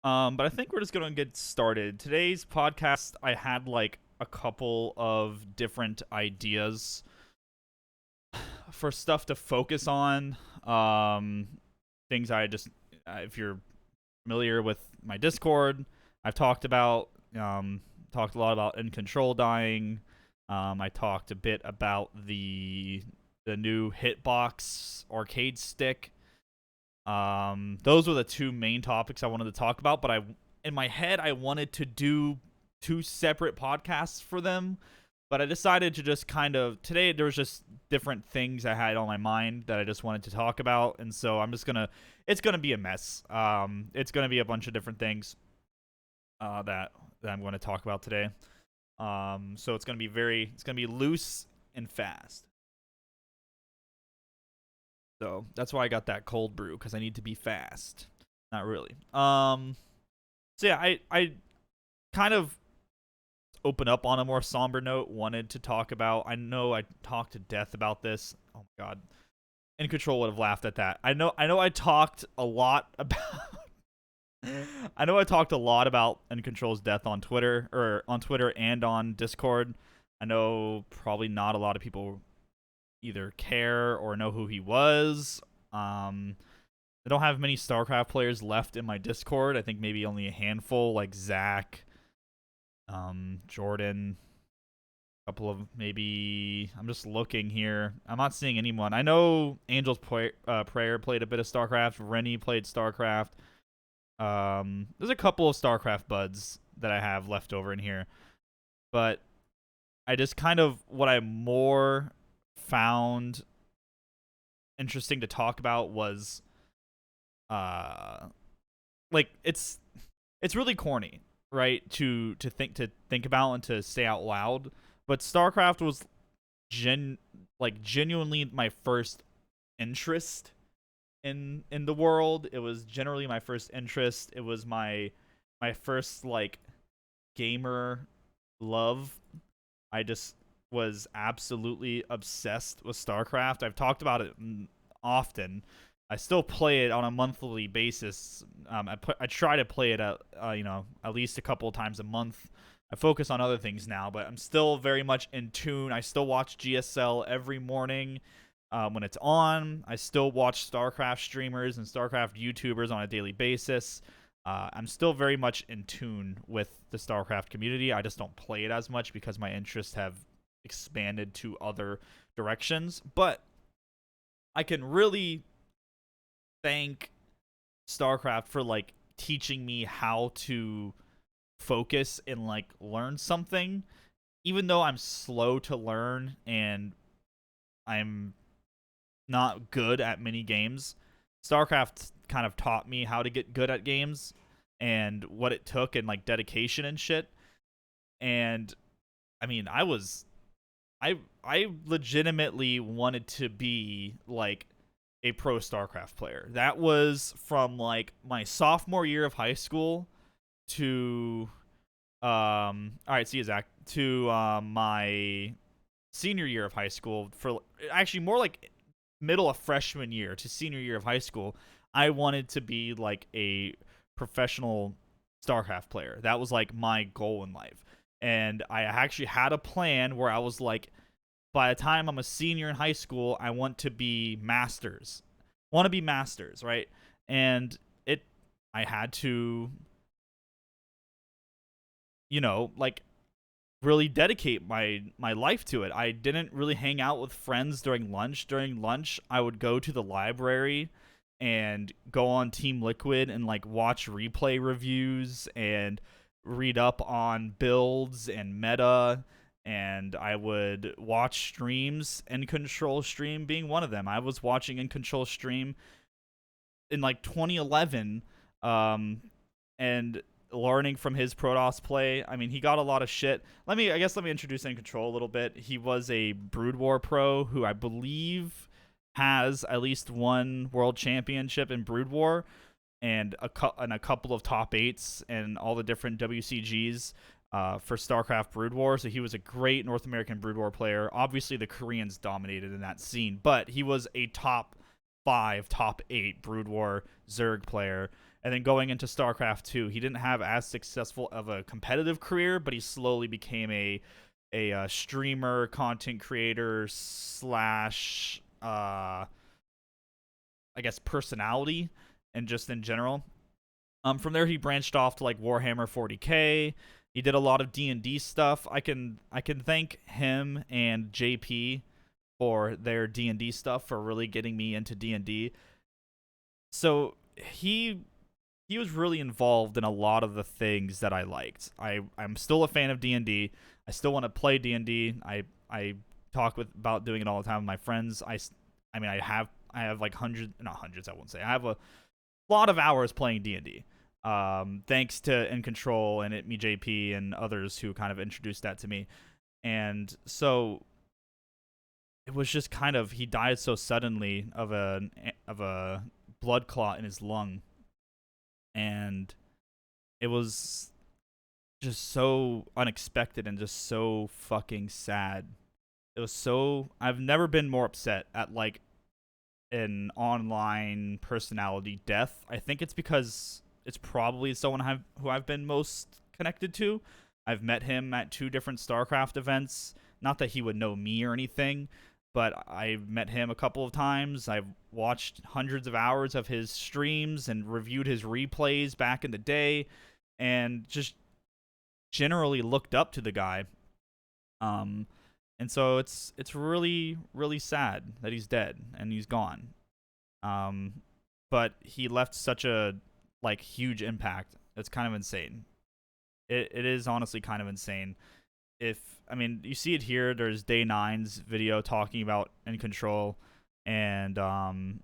But I think we're just gonna get started. Today's podcast, I had like a couple of different ideas for stuff to focus on. Things I just, if you're familiar with my Discord, I've talked about. Talked a lot about Incontrol dying. I talked a bit about the new Hitbox arcade stick. Those were the two main topics I wanted to talk about, but in my head I wanted to do two separate podcasts for them, but I decided to just kind of today there was just different things I had on my mind that I just wanted to talk about, and so I'm just gonna it's gonna be a mess. It's gonna be a bunch of different things that I'm going to talk about today. So it's gonna be loose and fast. So that's why I got that cold brew because I need to be fast. Not really. So yeah, I kind of open up on a more somber note. Wanted to talk about. I know I talked to death about this. Oh my god, Incontrol would have laughed at that. I know. I talked a lot about. I know I talked a lot about Incontrol's death on Twitter and on Discord. I know probably not a lot of people either care or know who he was. I don't have many StarCraft players left in my Discord. I think maybe only a handful, like Zach, Jordan, a couple of maybe. I'm just looking here. I'm not seeing anyone. I know Prayer played a bit of StarCraft. Rennie played StarCraft. There's a couple of StarCraft buds that I have left over in here, but I just kind of what I more found interesting to talk about was like it's really corny, right, to think about and to say out loud, but StarCraft was genuinely my first interest in the world. It was generally my first interest. It was my first like gamer love. I just was absolutely obsessed with StarCraft. I've talked about it often. I still play it on a monthly basis. I try to play it at least a couple of times a month. I focus on other things now, but I'm still very much in tune. I still watch GSL every morning when it's on. I still watch StarCraft streamers and StarCraft YouTubers on a daily basis. I'm still very much in tune with the StarCraft community. I just don't play it as much because my interests have expanded to other directions. But I can really thank StarCraft for like teaching me how to focus and like learn something. Even though I'm slow to learn and I'm not good at many games, StarCraft kind of taught me how to get good at games and what it took and like dedication and shit. And I mean, I legitimately wanted to be like a pro StarCraft player. That was from like my sophomore year of high school to all right, see you, Zach, to my senior year of high school, for actually more like middle of freshman year to senior year of high school. I wanted to be like a professional StarCraft player. That was like my goal in life. And I actually had a plan where I was like, by the time I'm a senior in high school, I want to be masters. Want to be masters, right? And I had to, like really dedicate my life to it. I didn't really hang out with friends during lunch. During lunch, I would go to the library and go on Team Liquid and like watch replay reviews and read up on builds and meta, and I would watch streams, Incontrol stream being one of them. I was watching Incontrol stream in like 2011 and learning from his Protoss play. I mean, he got a lot of shit. Let me introduce Incontrol a little bit. He was a Brood War pro who I believe has at least one world championship in Brood War and a couple of top 8s and all the different WCGs for StarCraft Brood War. So he was a great North American Brood War player. Obviously, the Koreans dominated in that scene, but he was a top 5, top 8 Brood War Zerg player. And then going into StarCraft 2, he didn't have as successful of a competitive career, but he slowly became a streamer, content creator slash I guess personality, and just in general. From there he branched off to like Warhammer 40K. He did a lot of D&D stuff. I can thank him and JP for their D&D stuff for really getting me into D&D. So he was really involved in a lot of the things that I liked. I'm still a fan of D&D. I still want to play D&D. I talk about doing it all the time with my friends. I mean I have like hundreds, not hundreds, I won't say. I have a lot of hours playing D&D. Thanks to Incontrol and Me JP and others who kind of introduced that to me. And so it was just kind of, he died so suddenly of a blood clot in his lung, and it was just so unexpected and just so fucking sad. It was so, I've never been more upset at like an online personality death. I think it's because it's probably someone who I've been most connected to. I've met him at 2 different StarCraft events. Not that he would know me or anything, but I've met him a couple of times. I've watched hundreds of hours of his streams and reviewed his replays back in the day, and just generally looked up to the guy. And so it's really really sad that he's dead and he's gone. But he left such a like huge impact. It's kind of insane. It is honestly kind of insane. If I mean, you see it here. There's Day 9's video talking about Incontrol, and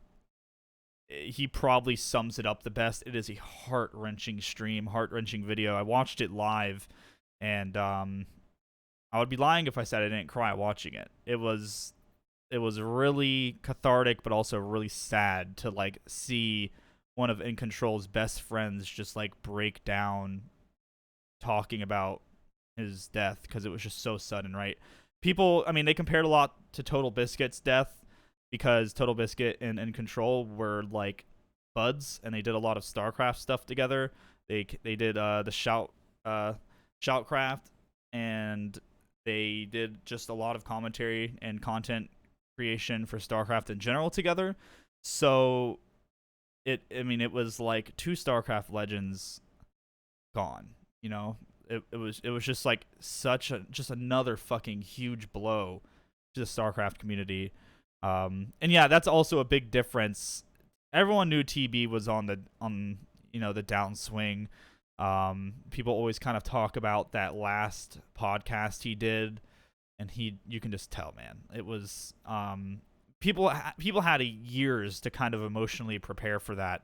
he probably sums it up the best. It is a heart-wrenching stream, heart-wrenching video. I watched it live, and I would be lying if I said I didn't cry watching it. It was really cathartic, but also really sad to like see one of Incontrol's best friends just like break down talking about his death, because it was just so sudden, right? People, I mean, they compared a lot to Total Biscuit's death, because Total Biscuit and Incontrol were like buds, and they did a lot of StarCraft stuff together. They did the StrarCraft, and they did just a lot of commentary and content creation for StarCraft in general together. So it was like 2 StarCraft legends gone, you know? It was just like just another fucking huge blow to the StarCraft community. And yeah, that's also a big difference. Everyone knew TB was on the downswing. People always kind of talk about that last podcast he did, and you can just tell, man. It was people had years to kind of emotionally prepare for that.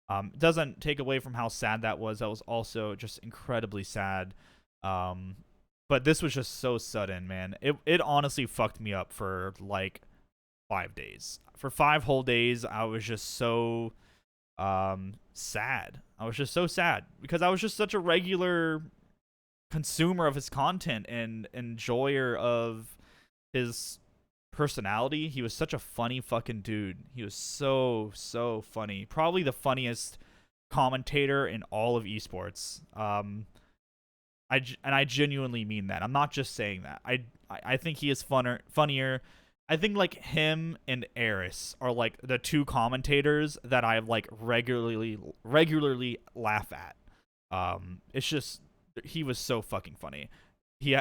It doesn't take away from how sad that was. That was also just incredibly sad. But this was just so sudden, man. It honestly fucked me up for like 5 days. For 5 whole days, I was just so sad. I was just so sad because I was just such a regular consumer of his content and enjoyer of his personality. He was such a funny fucking dude. He was so funny. Probably the funniest commentator in all of esports. I genuinely mean that. I'm not just saying that. I think he is funnier. I think like him and Eris are like the 2 commentators that I like regularly laugh at. It's just, he was so fucking funny. He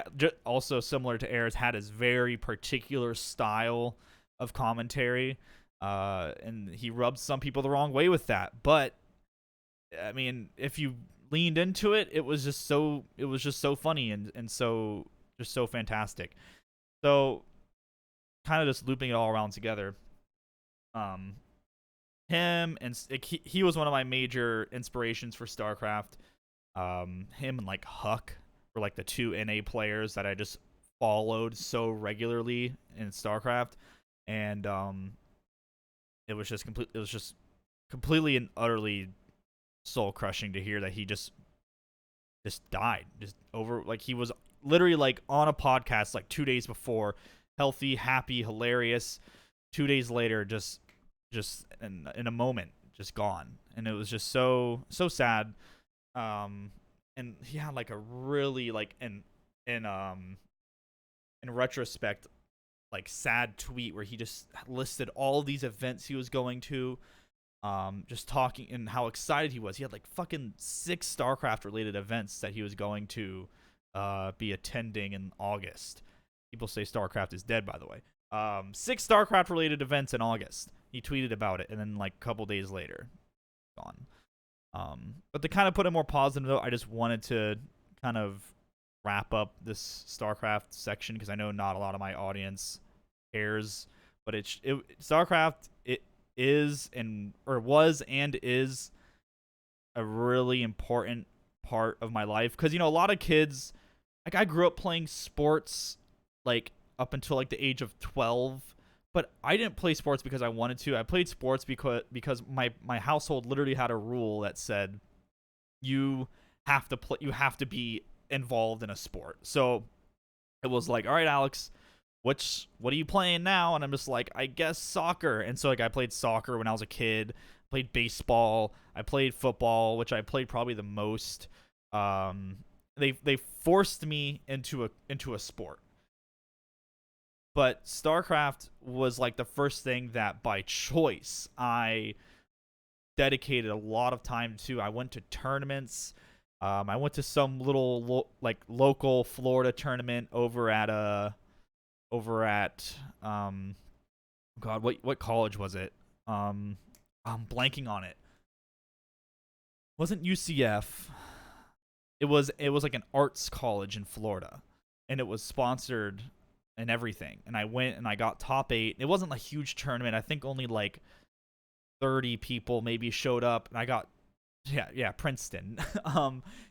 also, similar to Eris, had his very particular style of commentary, and he rubbed some people the wrong way with that. But I mean, if you leaned into it, it was just so funny and so just so fantastic. So kind of just looping it all around together. Him and he was one of my major inspirations for StarCraft. Him and like Huck were like the 2 NA players that I just followed so regularly in StarCraft, and it was just completely and utterly soul crushing to hear that he just died, just over, like he was literally like on a podcast like 2 days before, healthy, happy, hilarious. 2 days later, just in a moment, just gone, and it was just so sad. Um, and he had like a really like in retrospect like sad tweet where he just listed all these events he was going to, just talking and how excited he was. He had like fucking 6 StarCraft related events that he was going to be attending in August. People say StarCraft is dead, by the way. 6 StarCraft related events in August. He tweeted about it, and then like a couple days later, gone. But to kind of put it more positive though, I just wanted to kind of wrap up this StarCraft section because I know not a lot of my audience cares, but StarCraft it is and or was and is a really important part of my life because a lot of kids, like, I grew up playing sports like up until like the age of 12, but I didn't play sports because I wanted to. I played sports because my household literally had a rule that said you you have to be involved in a sport. So it was like, all right, Alex, what are you playing now? And I'm just like, I guess soccer. And so like I played soccer when I was a kid, played baseball, I played football, which I played probably the most. They forced me into a sport. But StarCraft was like the first thing that by choice I dedicated a lot of time to. I went to tournaments. I went to some little local Florida tournament over at God, what college was it? I'm blanking on it. It wasn't UCF. It was like an arts college in Florida, and it was sponsored and everything. And I went and I got top 8. It wasn't a huge tournament. I think only like 30 people maybe showed up, and I got Princeton.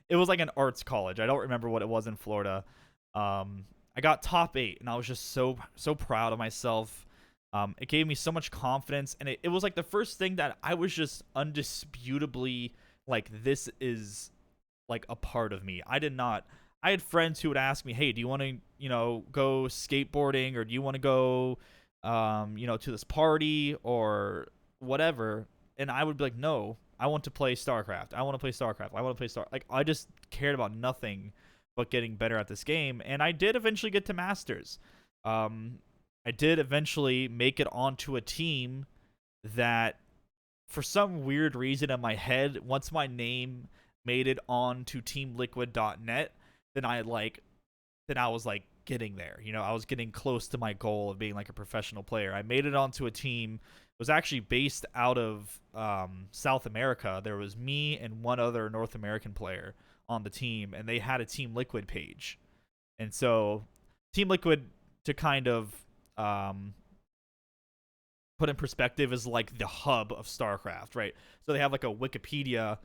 It was like an arts college. I don't remember what it was in Florida. I got top 8, and I was just so proud of myself. It gave me so much confidence, and it was like the first thing that I was just undisputably like, this is like a part of me. I had friends who would ask me, hey, do you want to go skateboarding, or do you want to go to this party or whatever? And I would be like, no, I want to play StarCraft. I want to play StarCraft. I want to play like, I just cared about nothing but getting better at this game. And I did eventually get to Masters. I did eventually make it onto a team that, for some weird reason in my head, once my name made it onto teamliquid.net, then I was like getting there. I was getting close to my goal of being like a professional player. I made it onto a team. It was actually based out of South America. There was me and one other North American player on the team, and they had a Team Liquid page. And so Team Liquid, to kind of put in perspective, is like the hub of StarCraft, right? So they have like a Wikipedia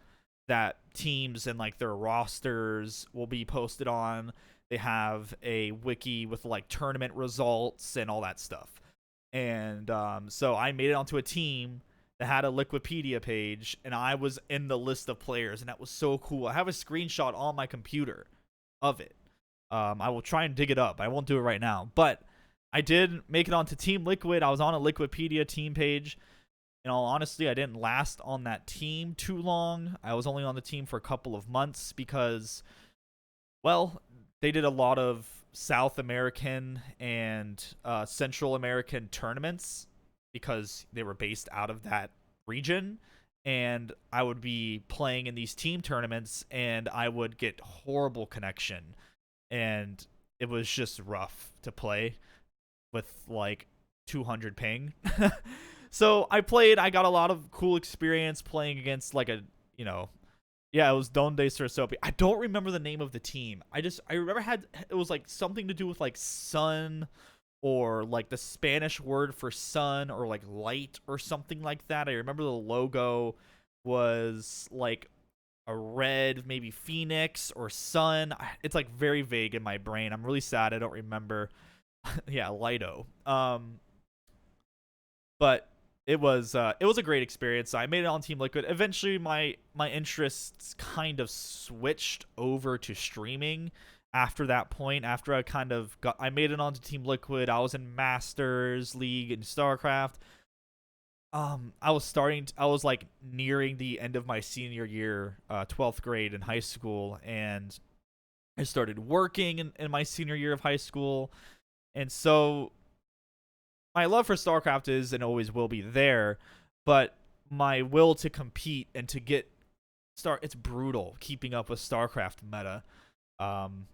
that teams and like their rosters will be posted on. They have a wiki with like tournament results and all that stuff. And so I made it onto a team that had a Liquipedia page, and I was in the list of players, and that was so cool. I have a screenshot on my computer of it. I will try and dig it up. I won't do it right now, but I did make it onto Team Liquid. I was on a Liquipedia team page. In all honesty, I didn't last on that team too long. I was only on the team for a couple of months because, well, they did a lot of South American and Central American tournaments because they were based out of that region. And I would be playing in these team tournaments, and I would get horrible connection. And it was just rough to play with like 200 ping. So I got a lot of cool experience playing against like it was Donde Cersopi. I don't remember the name of the team. I remember it was like something to do with like sun, or like the Spanish word for sun, or like light or something like that. I remember the logo was like a red, maybe phoenix or sun. It's like very vague in my brain. I'm really sad I don't remember. Yeah, Lido. But it was a great experience. I made it on Team Liquid. Eventually, my interests kind of switched over to streaming. After that point, after I made it onto Team Liquid, I was in Masters League and StarCraft. I was like nearing the end of my senior year, 12th grade in high school, and I started working in my senior year of high school. And so my love for StarCraft is and always will be there, but my will to compete and to get it's brutal keeping up with StarCraft meta. Um,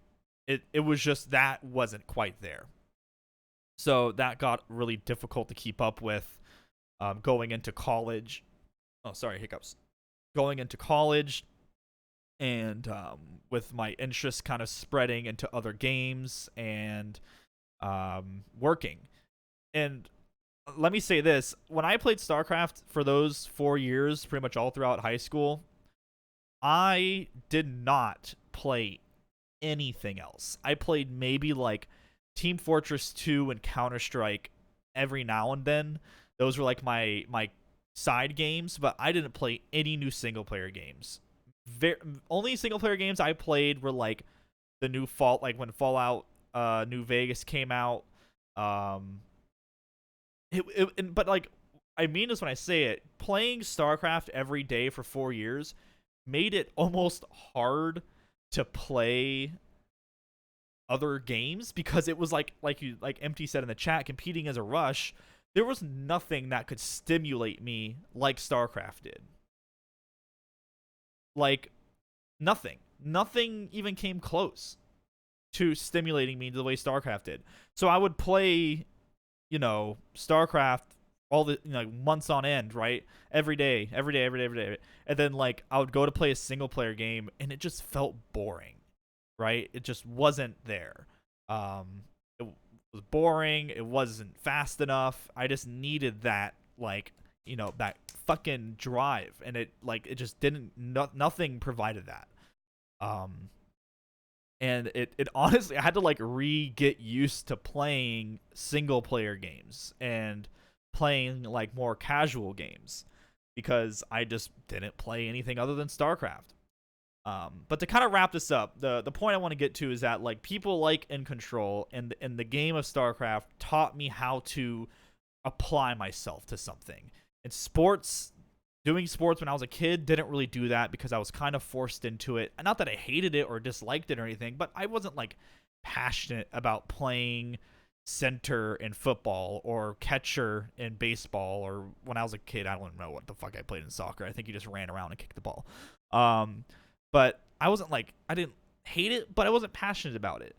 it was just that wasn't quite there. So that got really difficult to keep up with, going into college. Oh, sorry, hiccups. Going into college, and with my interests kind of spreading into other games, and working. And let me say this: when I played StarCraft for those 4 years, pretty much all throughout high school, I did not play anything else. I played maybe like Team Fortress 2 and Counter Strike every now and then. Those were like my side games, but I didn't play any new single player games. Only single player games I played were like the new Fall, like when Fallout New Vegas came out. Um, but like, I mean this when I say it. Playing StarCraft every day for 4 years made it almost hard to play other games, because it was like MT said in the chat, competing as a rush. There was nothing that could stimulate me like StarCraft did. Like, nothing even came close to stimulating me the way StarCraft did. So I would play, StarCraft all the, months on end, right? Every day, every day, every day, every day. And then like I would go to play a single player game and it just felt boring, right? It just wasn't there. It was boring. It wasn't fast enough. I just needed that, like, that fucking drive, and it just didn't. Nothing provided that. Um, and it honestly, I had to like get used to playing single player games and playing like more casual games, because I just didn't play anything other than StarCraft. But to kind of wrap this up, the point I want to get to is that like people like Incontrol and the game of StarCraft taught me how to apply myself to something. In sports, doing sports when I was a kid didn't really do that because I was kind of forced into it. Not that I hated it or disliked it or anything, but I wasn't like passionate about playing center in football or catcher in baseball. Or when I was a kid, I don't know what the fuck I played in soccer. I think you just ran around and kicked the ball. But I wasn't like, I didn't hate it, but I wasn't passionate about it.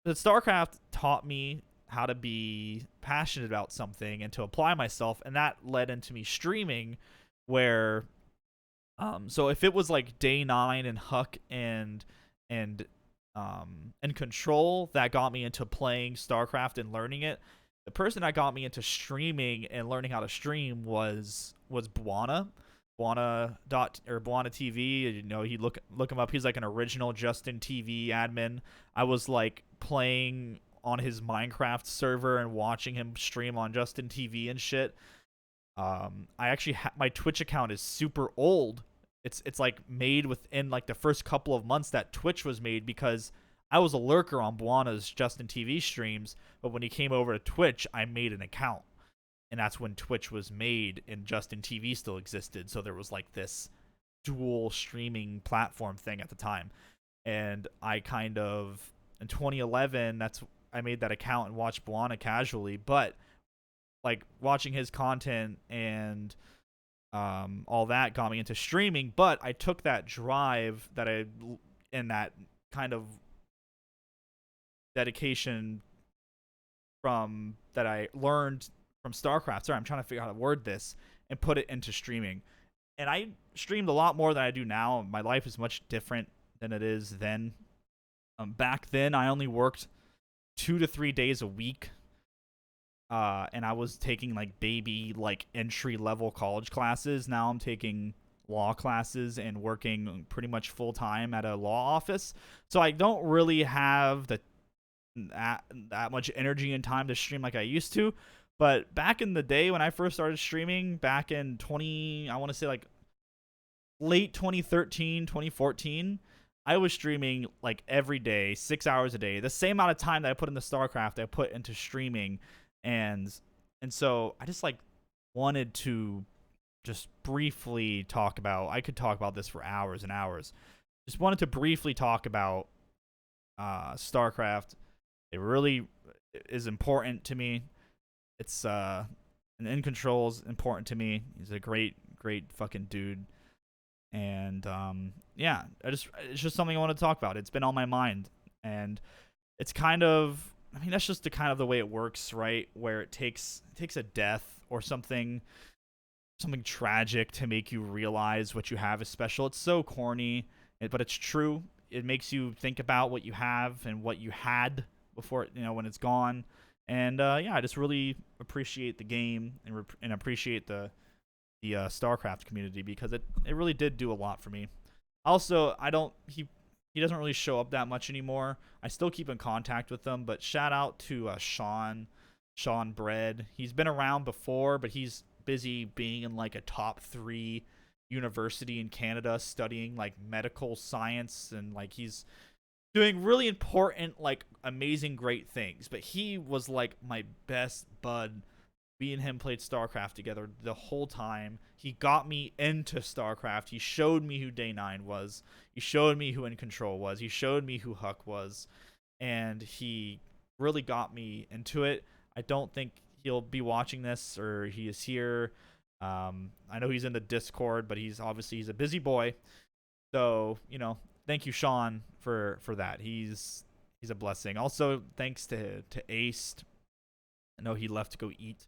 The StarCraft taught me how to be passionate about something and to apply myself, and that led into me streaming, where so if it was like day 9 and Huck and and Control that got me into playing StarCraft and learning it, the person that got me into streaming and learning how to stream was Buana. Buana TV. He look him up. He's like an original Justin TV admin. I was like playing on his Minecraft server and watching him stream on Justin TV and shit. I actually my Twitch account is super old. It's like made within like the first couple of months that Twitch was made, because I was a lurker on Buana's Justin TV streams, but when he came over to Twitch, I made an account. And that's when Twitch was made and Justin TV still existed. So there was like this dual streaming platform thing at the time. And I kind of, in 2011, I made that account and watched Buana casually. But like watching his content and all that got me into streaming. But I took that drive and that kind of dedication that I learned from StarCraft. Sorry, I'm trying to figure out how to word this, and put it into streaming. And I streamed a lot more than I do now. My life is much different than it is then. Back then, I only worked 2 to 3 days a week, and I was taking like baby like entry level college classes. Now I'm taking law classes and working pretty much full time at a law office. So I don't really have that much energy and time to stream like I used to. But back in the day when I first started streaming, back in I want to say like late 2013, 2014, I was streaming like every day, 6 hours a day. The same amount of time that I put into StarCraft, I put into streaming. And so I just like wanted to just briefly talk about. I could talk about this for hours and hours. Just wanted to briefly talk about StarCraft. It really is important to me. It's and Incontrol is important to me. He's a great fucking dude. And yeah, it's just something I want to talk about. It's been on my mind, and it's kind of, I mean, that's just the kind of the way it works, right? Where it takes a death or something tragic to make you realize what you have is special. It's so corny, but it's true. It makes you think about what you have and what you had before, when it's gone. And yeah, I just really appreciate the game and appreciate the StarCraft community, because it really did do a lot for me. Also, I don't he doesn't really show up that much anymore. I still keep in contact with him, but shout out to Sean Bread. He's been around before, but he's busy being in like a top 3 university in Canada studying like medical science, and like he's doing really important, like amazing, great things. But he was like my best bud. Me and him played StarCraft together the whole time. He got me into StarCraft. He showed me who Day 9 was. He showed me who Incontrol was. He showed me who Huck was. And he really got me into it. I don't think he'll be watching this, or he is here. I know he's in the Discord, but he's a busy boy. So, thank you, Sean, for that. He's a blessing. Also, thanks to Ace. I know he left to go eat,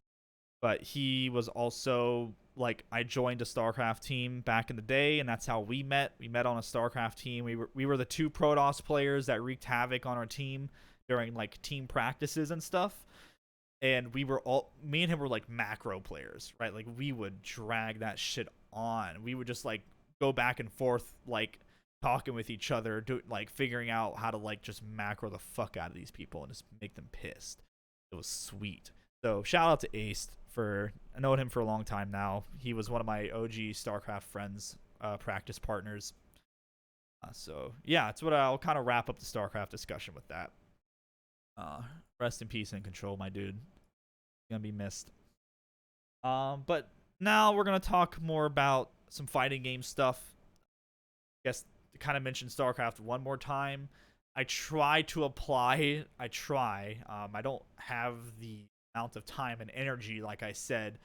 but he was also like, I joined a StarCraft team back in the day, and that's how we met. We met on a StarCraft team. We were the 2 Protoss players that wreaked havoc on our team during like team practices and stuff. And me and him were like macro players, right? Like we would drag that shit on. We would just like go back and forth, like talking with each other, like figuring out how to like just macro the fuck out of these people and just make them pissed. It was sweet. So shout out to Ace I known him for a long time now. He was one of my OG StarCraft friends, practice partners. So yeah, that's what I'll kind of wrap up the StarCraft discussion with that. Rest in peace Incontrol, my dude. Gonna be missed. But now we're gonna talk more about some fighting game stuff. I guess to kind of mention StarCraft one more time. I try to apply. I don't have the amount of time and energy, like I said,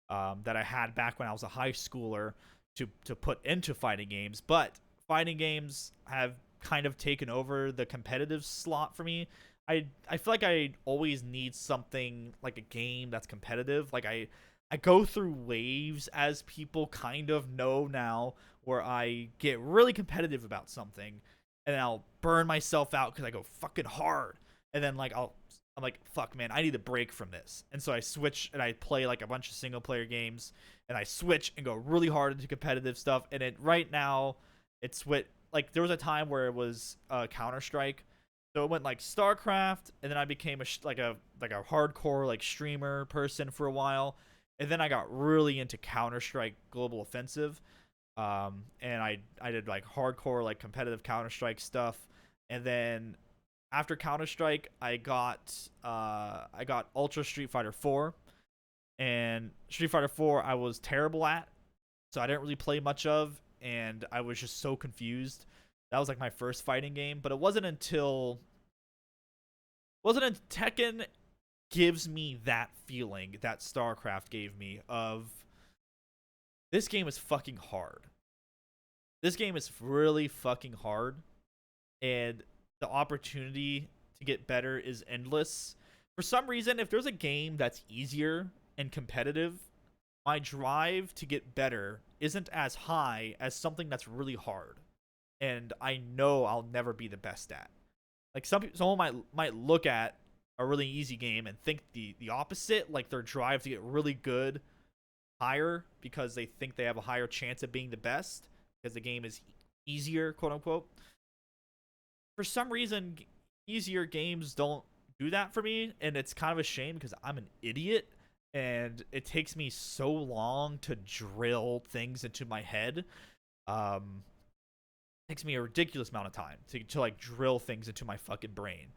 that I had back when I was a high schooler to put into fighting games. But fighting games have kind of taken over the competitive slot for me. I feel like I always need something like a game that's competitive. Like I go through waves, as people kind of know now, where I get really competitive about something, and then I'll burn myself out because I go fucking hard, and then like I'm like, fuck man, I need a break from this, and so I switch and I play like a bunch of single player games, and I switch and go really hard into competitive stuff. And right now it's like there was a time where it was Counter-Strike. So it went like StarCraft, and then I became like a hardcore like streamer person for a while, and then I got really into Counter-Strike Global Offensive, and I did like hardcore like competitive Counter-Strike stuff, and then after Counter-Strike I got Ultra Street Fighter 4, and Street Fighter 4 I was terrible at, so I didn't really play much of, and I was just so confused. That was like my first fighting game, but it wasn't until Tekken gives me that feeling that StarCraft gave me of, this game is fucking hard. This game is really fucking hard, and the opportunity to get better is endless. For some reason, if there's a game that's easier and competitive, my drive to get better isn't as high as something that's really hard, and I know I'll never be the best at. Like someone might look at a really easy game and think the opposite, like their drive to get really good higher because they think they have a higher chance of being the best because the game is easier, quote unquote. For some reason, easier games don't do that for me, and it's kind of a shame because I'm an idiot and it takes me so long to drill things into my head. Takes me a ridiculous amount of time to like drill things into my fucking brain.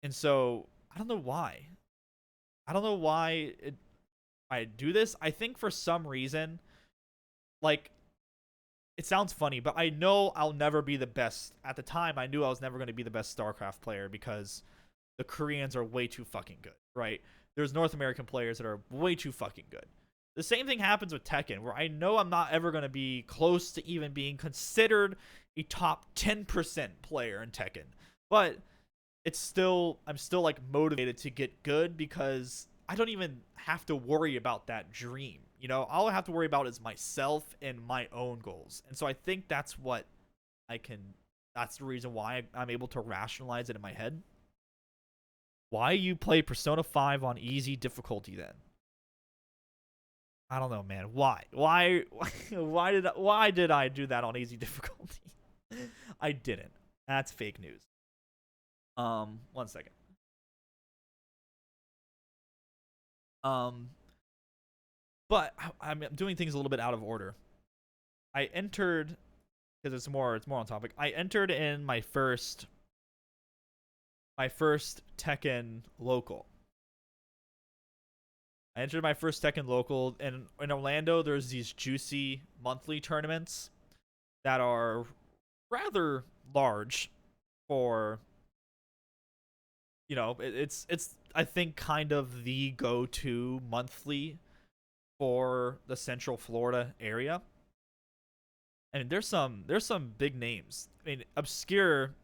And so I don't know why. I do this, I think for some reason, like, it sounds funny, but I know I'll never be the best. At the time, I knew I was never going to be the best StarCraft player because the Koreans are way too fucking good, right? There's North American players that are way too fucking good. The same thing happens with Tekken, where I know I'm not ever going to be close to even being considered a top 10% player in Tekken. But it's still, I'm still like motivated to get good because I don't even have to worry about that dream. You know, all I have to worry about is myself and my own goals. And so I think that's what I can, that's the reason why I'm able to rationalize it in my head. Why you play Persona 5 on easy difficulty then? I don't know, man. Why? Why did I do that on easy difficulty? I didn't. That's fake news. One second. Um, but I'm doing things a little bit out of order. I entered because it's more on topic. I entered in my first Tekken local. I entered my first Tekken local, and in Orlando, there's these juicy monthly tournaments that are rather large for, it's I think kind of the go-to monthly for the Central Florida area. And there's some big names. I mean, Obscure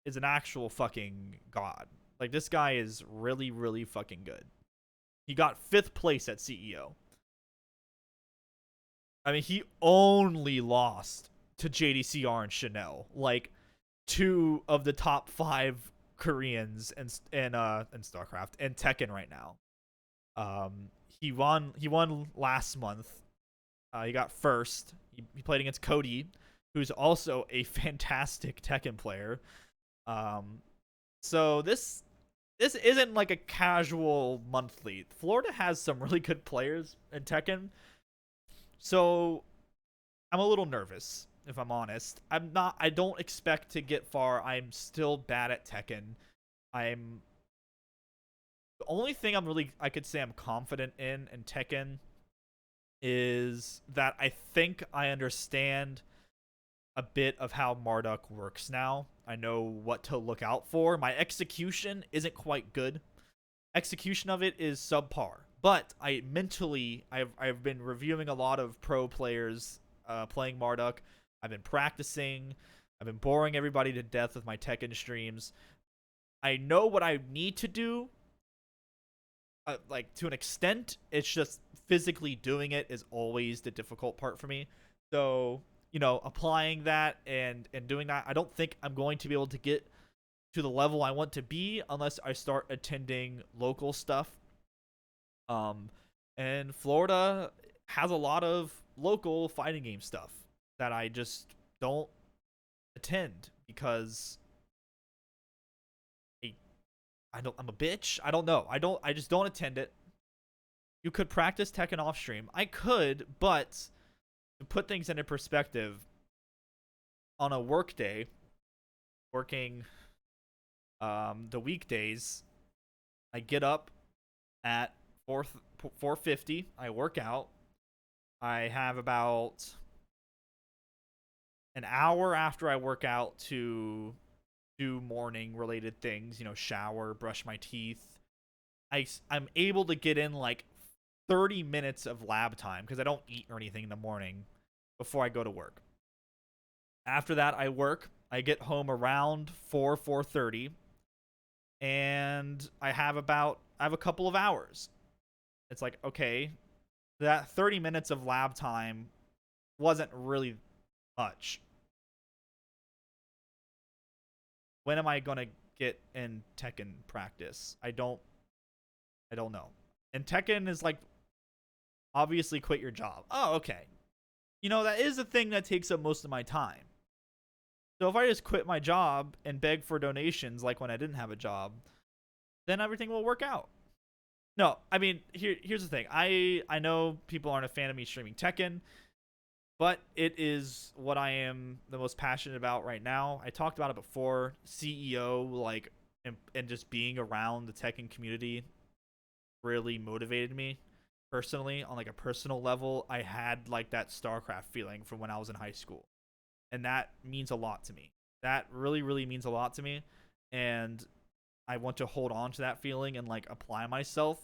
is an actual fucking god. Like, this guy is really, really fucking good. He got 5th place at CEO. I mean, he only lost to JDCR and Chanel, like two of the top 5 Koreans and StarCraft and Tekken right now. He won last month. He got first. He played against Cody, who's also a fantastic Tekken player. So this isn't like a casual monthly. Florida has some really good players in Tekken, so I'm a little nervous if I'm honest. I'm not. I don't expect to get far. I'm still bad at Tekken. I'm The only thing I could say I'm confident in Tekken is that I think I understand a bit of how Marduk works now. I know what to look out for. My execution isn't quite good. Execution of it is subpar. But I've been reviewing a lot of pro players playing Marduk. I've been practicing. I've been boring everybody to death with my Tekken streams. I know what I need to do, like, to an extent. It's just physically doing it is always the difficult part for me. So, applying that and doing that, I don't think I'm going to be able to get to the level I want to be unless I start attending local stuff. Um, and Florida has a lot of local fighting game stuff that I just don't attend because I'm a bitch. I don't know. I just don't attend it. You could practice Tekken off stream. I could, but to put things into perspective, on a work day, working the weekdays, I get up at 4:50. I work out. I have about an hour after I work out to do morning related things, shower, brush my teeth. I'm able to get in like 30 minutes of lab time because I don't eat or anything in the morning before I go to work. After that, I work. I get home around 4:30, and I have a couple of hours. It's like, okay, that 30 minutes of lab time wasn't really much. When am I gonna get in Tekken practice? I don't know. And Tekken is like, obviously quit your job. Oh, okay. That is the thing that takes up most of my time. So if I just quit my job and beg for donations like when I didn't have a job, then everything will work out. No, I mean, here's the thing. I know people aren't a fan of me streaming Tekken, but it is what I am the most passionate about right now. I talked about it before. CEO, like, and just being around the Tekken community really motivated me. personally, on like a personal level, I had like that StarCraft feeling from when I was in high school, and that means a lot to me. That really, really means a lot to me, and I want to hold on to that feeling and like apply myself,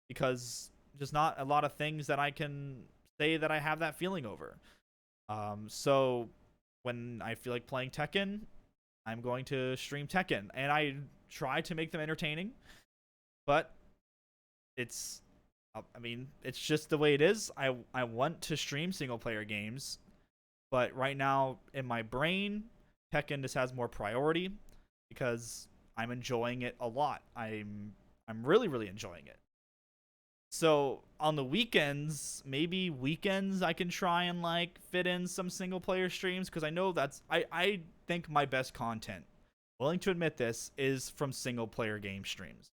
because there's not a lot of things that I can say that I have that feeling over. So when I feel like playing Tekken, I'm going to stream Tekken, and I try to make them entertaining, but it's I mean, it's just the way it is. I want to stream single player games, but right now in my brain, Tekken just has more priority because I'm enjoying it a lot. I'm really really enjoying it. So on the weekends, maybe weekends, I can try and like fit in some single player streams, because I know I think my best content, willing to admit this, is from single player game streams.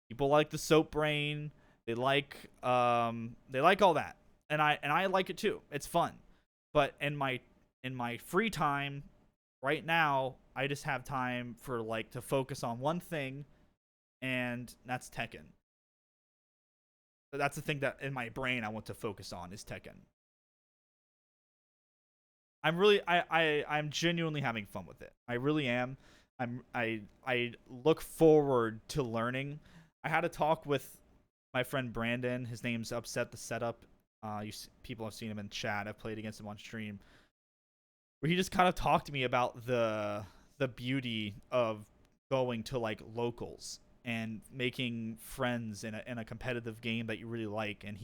People like the soap brain. They like all that, and I like it too. It's fun, but in my free time right now, I just have time for like to focus on one thing, and that's Tekken. So that's the thing that in my brain I want to focus on is Tekken. I'm genuinely having fun with it. I really am. I look forward to learning. I had a talk with my friend Brandon. His name's Upset the Setup. People have seen him in chat. I've played against him on stream. Where he just kind of talked to me about the beauty of going to like locals and making friends in a competitive game that you really like. And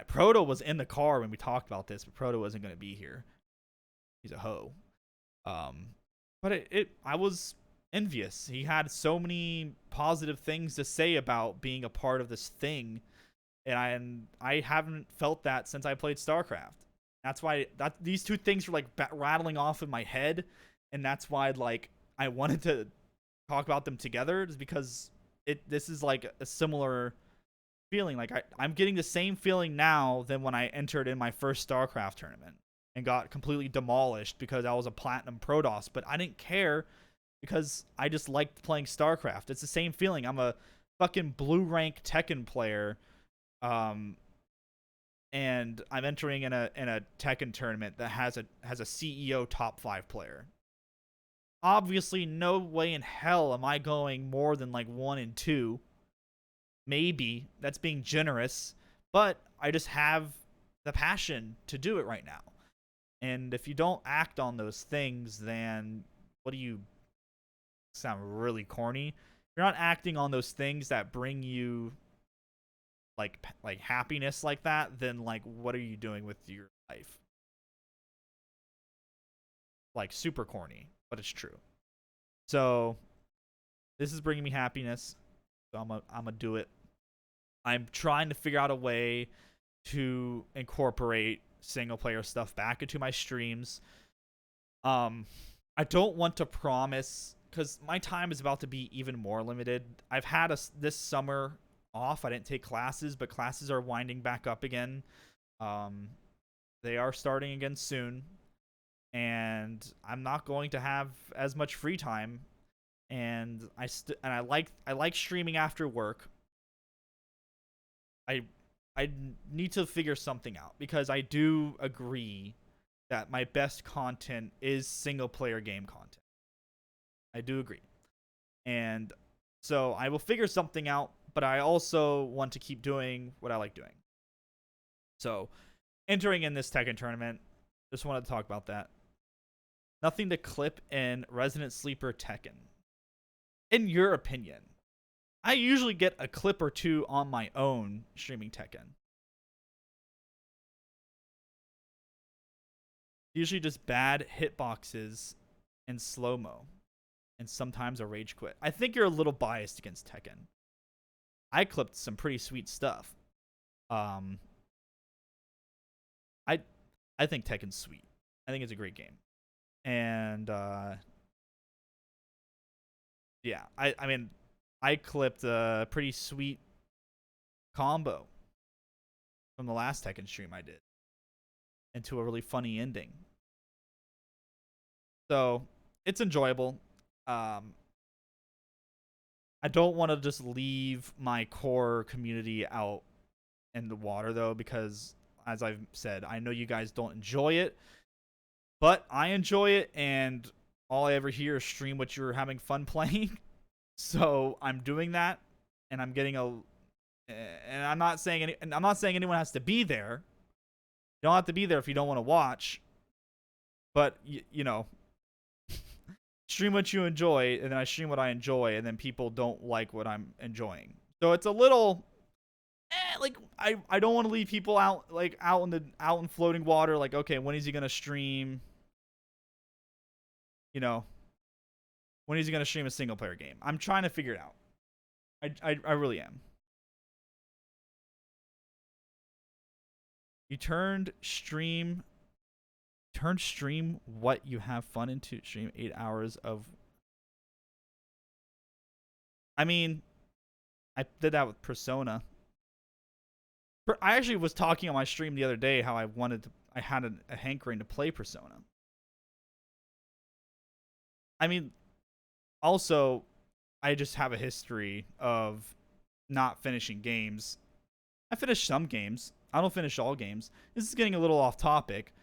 Proto was in the car when we talked about this, but Proto wasn't going to be here. He's a hoe. Um, but I was envious. He had so many positive things to say about being a part of this thing, and I haven't felt that since I played StarCraft. That's why these two things were like rattling off in my head, and that's why like I wanted to talk about them together, is because this is like a similar feeling. Like I'm getting the same feeling now than when I entered in my first StarCraft tournament and got completely demolished because I was a platinum Protoss, but I didn't care because I just liked playing StarCraft. It's the same feeling. I'm a fucking blue rank Tekken player, um, and I'm entering in a Tekken tournament that has a CEO top 5 player. Obviously, no way in hell am I going more than like 1 and 2. Maybe that's being generous, but I just have the passion to do it right now. And if you don't act on those things, then what do you sound really corny? If you're not acting on those things that bring you like happiness like that, then like what are you doing with your life? Like super corny, but it's true. So this is bringing me happiness. So I'm gonna do it. I'm trying to figure out a way to incorporate single player stuff back into my streams. Um, I don't want to promise because my time is about to be even more limited. I've had this summer off. I didn't take classes, but classes are winding back up again. Um, they are starting again soon, and I'm not going to have as much free time. And I like streaming after work. I I need to figure something out, because I do agree that my best content is single player game content. I do agree. And so I will figure something out, but I also want to keep doing what I like doing. So, entering in this Tekken tournament, just wanted to talk about that. Nothing to clip in Resident Sleeper Tekken. In your opinion, I usually get a clip or two on my own streaming Tekken. Usually just bad hitboxes and slow mo, and sometimes a rage quit. I think you're a little biased against Tekken. I clipped some pretty sweet stuff. Um, I I think Tekken's sweet. I think it's a great game, and yeah, I mean, I clipped a pretty sweet combo from the last Tekken stream I did into a really funny ending. So it's enjoyable. Um, I don't want to just leave my core community out in the water though, because as I've said, I know you guys don't enjoy it, but I enjoy it, and all I ever hear is stream what you're having fun playing. So I'm doing that, and I'm getting a. And I'm not saying anyone has to be there. You don't have to be there if you don't want to watch. But you know, stream what you enjoy, and then I stream what I enjoy, and then people don't like what I'm enjoying. So it's a little like I don't want to leave people out like out in floating water. Like, okay, when is he gonna stream? You know, when is he gonna stream a single player game? I'm trying to figure it out. I really am. You turned stream what you have fun into stream 8 hours of. I mean, I did that with Persona. I actually was talking on my stream the other day how I had a hankering to play Persona. I mean, also, I just have a history of not finishing games. I finish some games. I don't finish all games. This is getting a little off topic,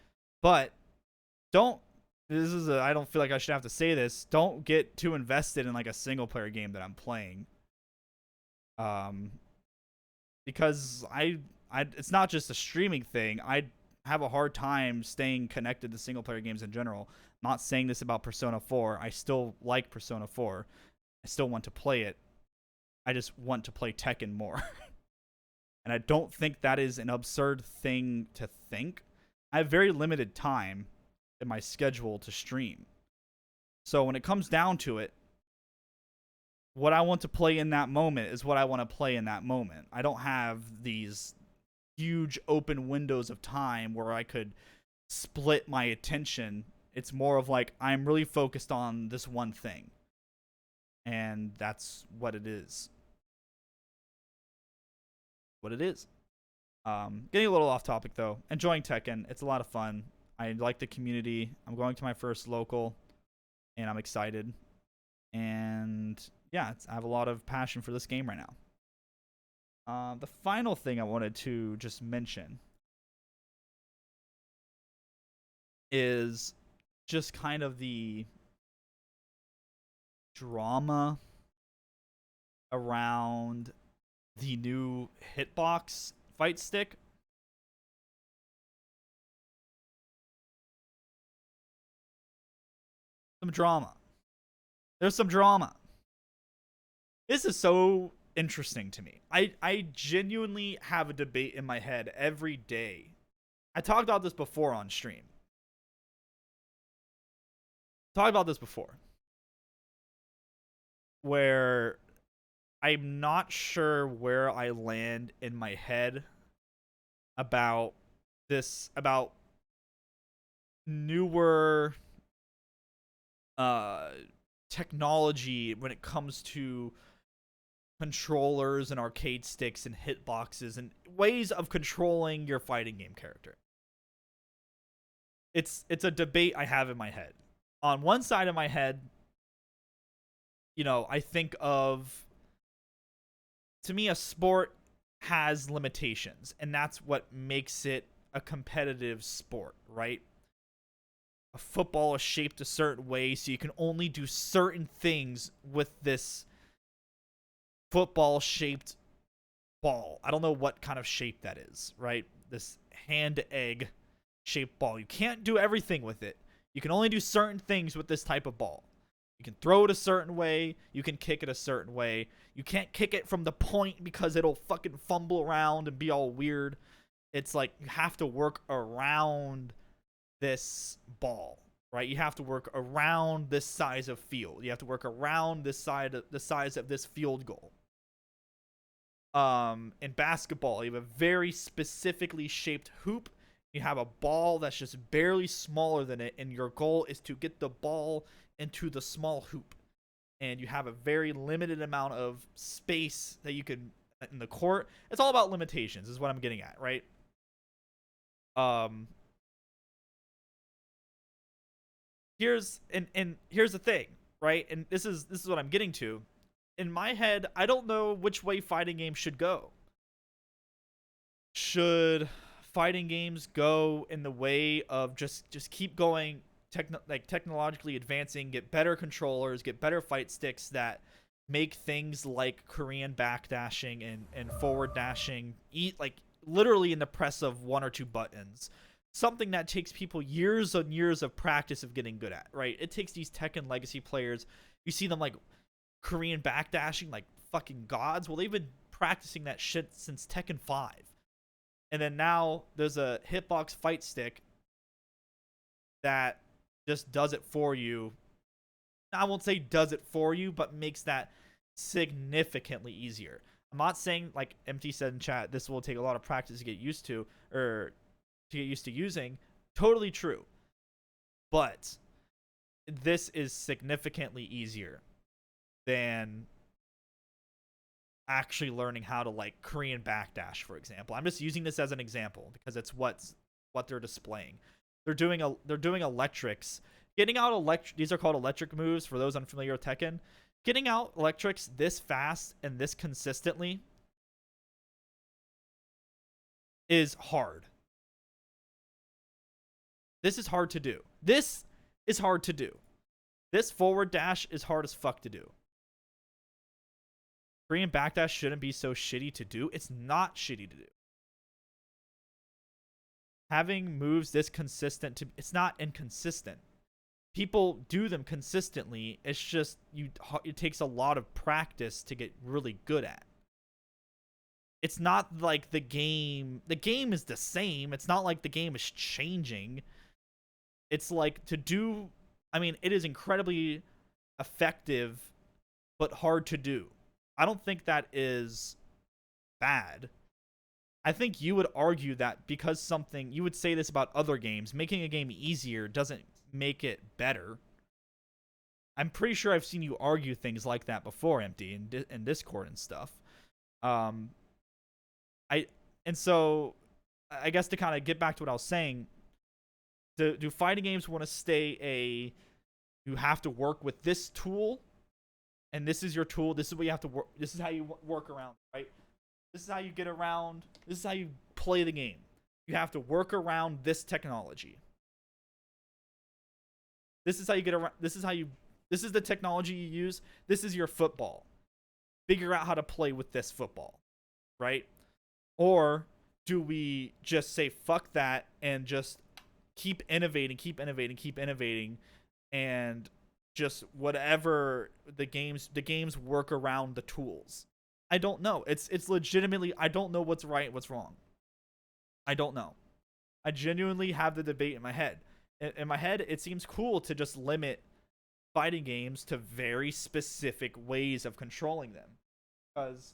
but don't. I don't feel like I should have to say this. Don't get too invested in like a single player game that I'm playing. Because it's not just a streaming thing. I have a hard time staying connected to single player games in general. I'm not saying this about Persona 4. I still like Persona 4. I still want to play it. I just want to play Tekken more. And I don't think that is an absurd thing to think. I have very limited time in my schedule to stream. So when it comes down to it, what I want to play in that moment is what I want to play in that moment. I don't have these huge open windows of time where I could split my attention. It's more of like I'm really focused on this one thing. And that's what it is. What it is. Getting a little off topic though. Enjoying Tekken. It's a lot of fun. I like the community. I'm going to my first local, and I'm excited. And yeah, I have a lot of passion for this game right now. The final thing I wanted to just mention is just kind of the drama around the new Hitbox fight stick. Some drama. There's some drama. This is so interesting to me. I genuinely have a debate in my head every day. I talked about this before on stream. Talked about this before. Where I'm not sure where I land in my head about this, about newer technology when it comes to controllers and arcade sticks and hitboxes and ways of controlling your fighting game character. It's a debate I have in my head. On one side of my head, you know, I think of, to me, a sport has limitations, and that's what makes it a competitive sport, right? A football is shaped a certain way, so you can only do certain things with this football shaped ball. I don't know what kind of shape that is, right? This hand egg shaped ball. You can't do everything with it. You can only do certain things with this type of ball. You can throw it a certain way. You can kick it a certain way. You can't kick it from the point because it'll fucking fumble around and be all weird. It's like you have to work around this ball, right? You have to work around this size of field. You have to work around the size of this field goal. In basketball, you have a very specifically shaped hoop. You have a ball that's just barely smaller than it, and your goal is to get the ball into the small hoop. And you have a very limited amount of space that you can in the court. It's all about limitations, is what I'm getting at, right? Here's the thing, right? And this is what I'm getting to. In my head, I don't know which way fighting games should go. Should fighting games go in the way of just keep going, technologically advancing, get better controllers, get better fight sticks that make things like Korean backdashing and forward dashing eat like literally in the press of one or two buttons. Something that takes people years and years of practice of getting good at, right? It takes these Tekken legacy players. You see them like Korean backdashing like fucking gods. Well, they've been practicing that shit since Tekken 5. And then now there's a hitbox fight stick that just does it for you. I won't say does it for you, but makes that significantly easier. I'm not saying, like MT said in chat, this will take a lot of practice to get used to, or to get used to using. Totally true. But this is significantly easier than actually learning how to like Korean backdash, for example. I'm just using this as an example because it's what they're displaying. They're doing electrics. Getting out these are called electric moves for those unfamiliar with Tekken. Getting out electrics this fast and this consistently is hard. This is hard to do. This is hard to do. This forward dash is hard as fuck to do. Korean backdash shouldn't be so shitty to do. It's not shitty to do. Having moves this consistent it's not inconsistent. People do them consistently. It's just it takes a lot of practice to get really good at. It's not like the game is the same. It's not like the game is changing. It's like it is incredibly effective but hard to do. I don't think that is bad. I think you would argue that because you would say this about other games, making a game easier doesn't make it better. I'm pretty sure I've seen you argue things like that before, Empty, in Discord and stuff. So I guess to kind of get back to what I was saying, do fighting games want to stay you have to work with this tool, and this is your tool. This is what you have to work. This is how you work around, right? This is how you get around. This is how you play the game. You have to work around this technology. This is how you get around. This is the technology you use. This is your football. Figure out how to play with this football, right? Or do we just say fuck that and just keep innovating, and just whatever the games work around the tools? I don't know. It's legitimately, I don't know what's right and what's wrong. I don't know. I genuinely have the debate in my head. In my head, it seems cool to just limit fighting games to very specific ways of controlling them. Because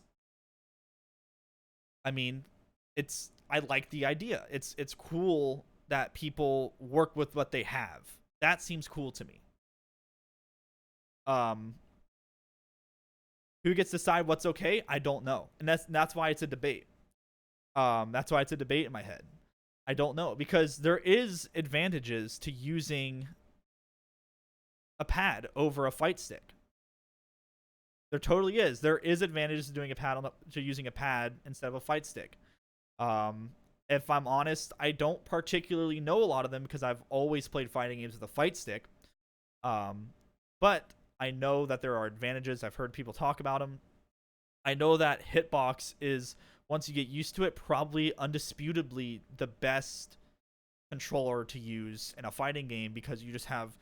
I like the idea. It's cool that people work with what they have. That seems cool to me. Who gets to decide what's okay? I don't know. And that's why it's a debate. That's why it's a debate in my head. I don't know, because there is advantages to using a pad over a fight stick. There totally is. There is advantages to doing to using a pad instead of a fight stick. If I'm honest, I don't particularly know a lot of them because I've always played fighting games with a fight stick. But I know that there are advantages. I've heard people talk about them. I know that Hitbox is, once you get used to it, probably undisputably the best controller to use in a fighting game because you just have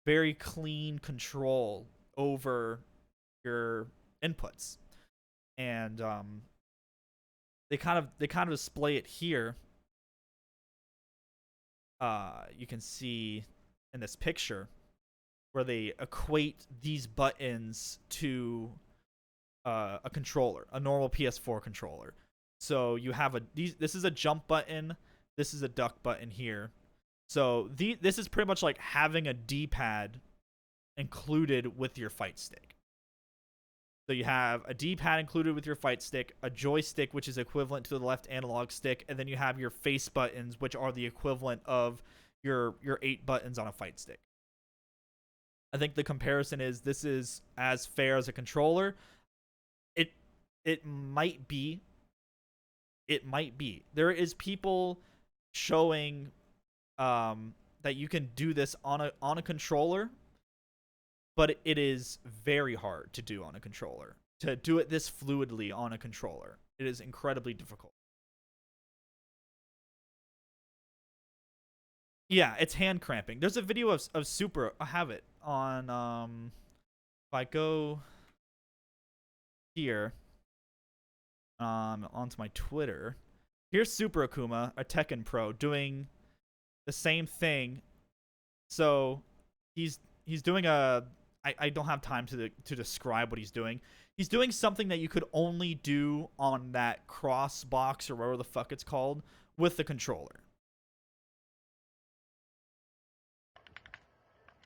very clean control over your inputs. And they kind of display it here. You can see in this picture where they equate these buttons to a controller, a normal PS4 controller. So you have this is a jump button, this is a duck button here. So this is pretty much like having a D-pad included with your fight stick. So you have a D-pad included with your fight stick, a joystick which is equivalent to the left analog stick, and then you have your face buttons which are the equivalent of your 8 buttons on a fight stick. I think the comparison is this is as fair as a controller. It might be It might be. There is people showing that you can do this on a controller, but it is very hard to do on a controller. To do it this fluidly on a controller, it is incredibly difficult. Yeah, it's hand cramping. There's a video of Super. I have it on. If I go here, onto my Twitter, here's Super Akuma, a Tekken pro, doing the same thing. So he's doing a. I don't have time to describe what he's doing. He's doing something that you could only do on that Crossbox or whatever the fuck it's called with the controller.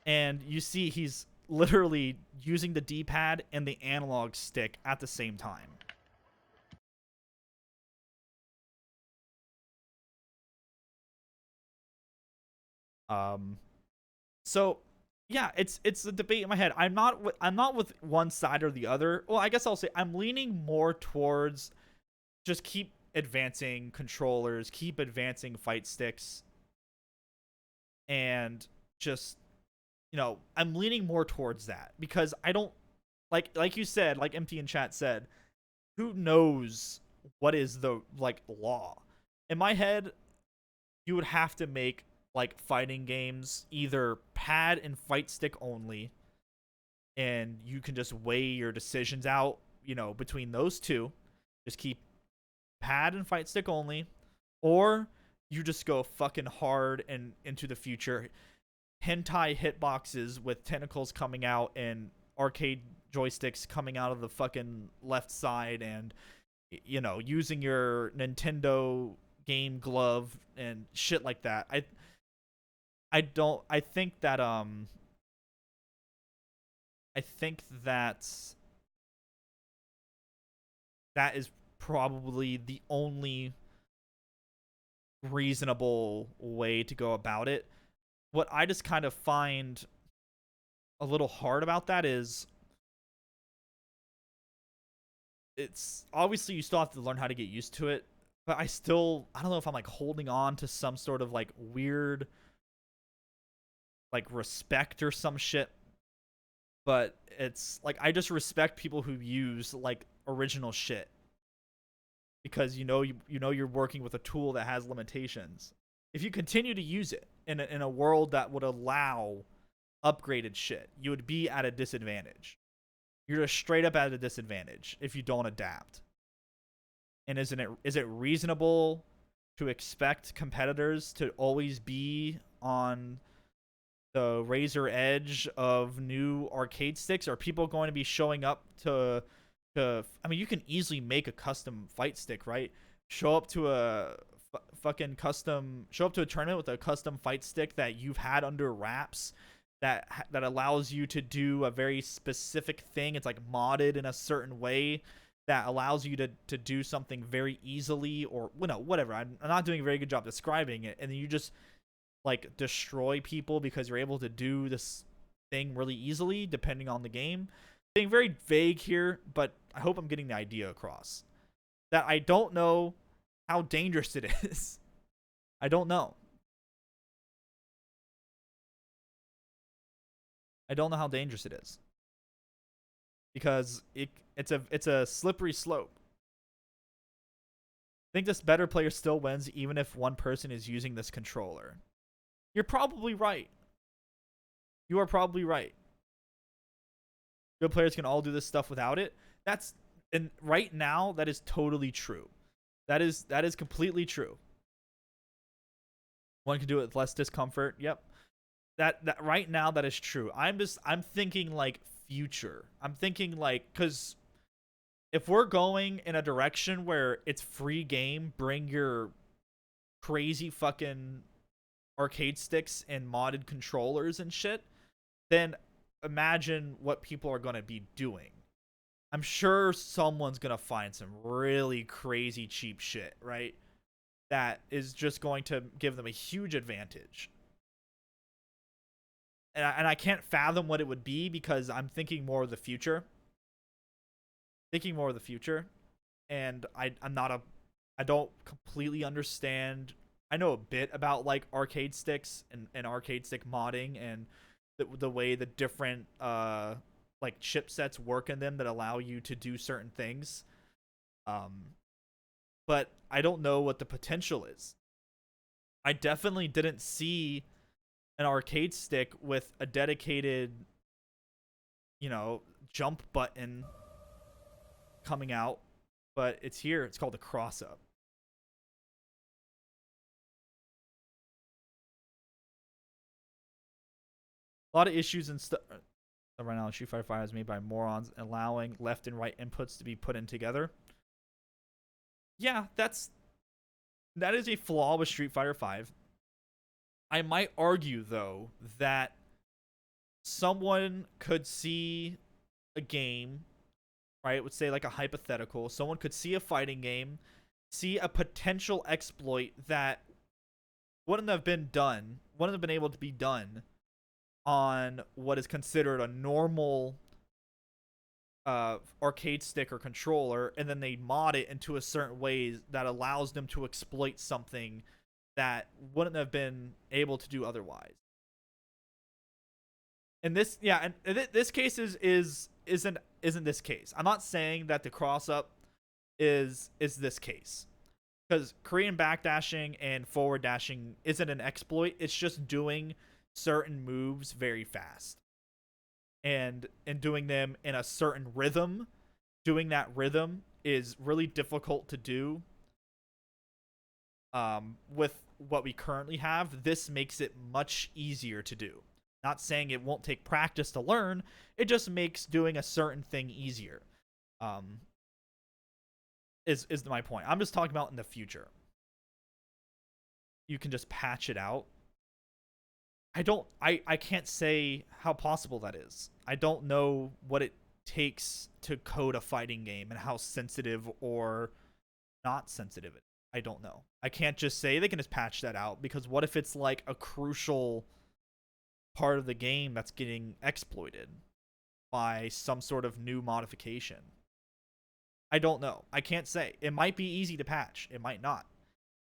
And you see he's literally using the D-pad and the analog stick at the same time. Um, so yeah, it's a debate in my head. I'm not with one side or the other. Well, I guess I'll say I'm leaning more towards just keep advancing controllers, keep advancing fight sticks, and just I'm leaning more towards that because I don't like you said, like Empty in chat said, who knows what is the like law? In my head, you would have to make like fighting games either pad and fight stick only, and you can just weigh your decisions out, between those two. Just keep pad and fight stick only, or you just go fucking hard and into the future. Hentai hitboxes with tentacles coming out and arcade joysticks coming out of the fucking left side, and using your Nintendo game glove and shit like that. I don't I think that that is probably the only reasonable way to go about it. What I just kind of find a little hard about that is it's obviously you still have to learn how to get used to it, but I don't know if I'm like holding on to some sort of like weird like respect or some shit, but it's like I just respect people who use like original shit because you're working with a tool that has limitations. If you continue to use it in a world that would allow upgraded shit, you would be at a disadvantage. You're just straight up at a disadvantage if you don't adapt. And is it reasonable to expect competitors to always be on the razor edge of new arcade sticks? Are people going to be showing up to I mean, you can easily make a custom fight stick, right? Show up to a show up to a tournament with a custom fight stick that you've had under wraps, that allows you to do a very specific thing. It's like modded in a certain way that allows you to do something very easily, or whatever. I'm not doing a very good job describing it, and then you just like destroy people because you're able to do this thing really easily depending on the game. Being very vague here, but I hope I'm getting the idea across. That I don't know how dangerous it is. I don't know. I don't know how dangerous it is because it's a slippery slope. I think this better player still wins even if one person is using this controller. You're probably right. You are probably right. Good players can all do this stuff without it. And right now that is totally true. That is completely true. One can do it with less discomfort. Yep. That right now that is true. I'm thinking like future. I'm thinking like cuz if we're going in a direction where it's free game, bring your crazy fucking arcade sticks and modded controllers and shit, then imagine what people are going to be doing. I'm sure someone's going to find some really crazy cheap shit, right? That is just going to give them a huge advantage. And I can't fathom what it would be because I'm thinking more of the future. Thinking more of the future. And I'm not a I don't completely understand. I know a bit about like arcade sticks and arcade stick modding and the way the different like chipsets work in them that allow you to do certain things. Um, but I don't know what the potential is. I definitely didn't see an arcade stick with a dedicated, jump button coming out, but it's here. It's called the cross up. A lot of issues and stuff right now. Street Fighter 5 is made by morons, allowing left and right inputs to be put in together. Yeah, that is a flaw with Street Fighter 5. I might argue though that someone could see a game, right? Would say like a hypothetical. Someone could see a fighting game, see a potential exploit that wouldn't have been able to be done on what is considered a normal arcade stick or controller, and then they mod it into a certain way that allows them to exploit something that wouldn't have been able to do otherwise. And this, yeah, and this case isn't this case. I'm not saying that the cross up is this case, because Korean backdashing and forward dashing isn't an exploit. It's just doing certain moves very fast and doing them in a certain rhythm. Doing that rhythm is really difficult to do with what we currently have. This makes it much easier to do. Not saying it won't take practice to learn, it just makes doing a certain thing easier. Um, is my point. I'm just talking about in the future. You can just patch it out. I can't say how possible that is. I don't know what it takes to code a fighting game and how sensitive or not sensitive it is. I don't know. I can't just say they can just patch that out, because what if it's like a crucial part of the game that's getting exploited by some sort of new modification? I don't know. I can't say. It might be easy to patch. It might not.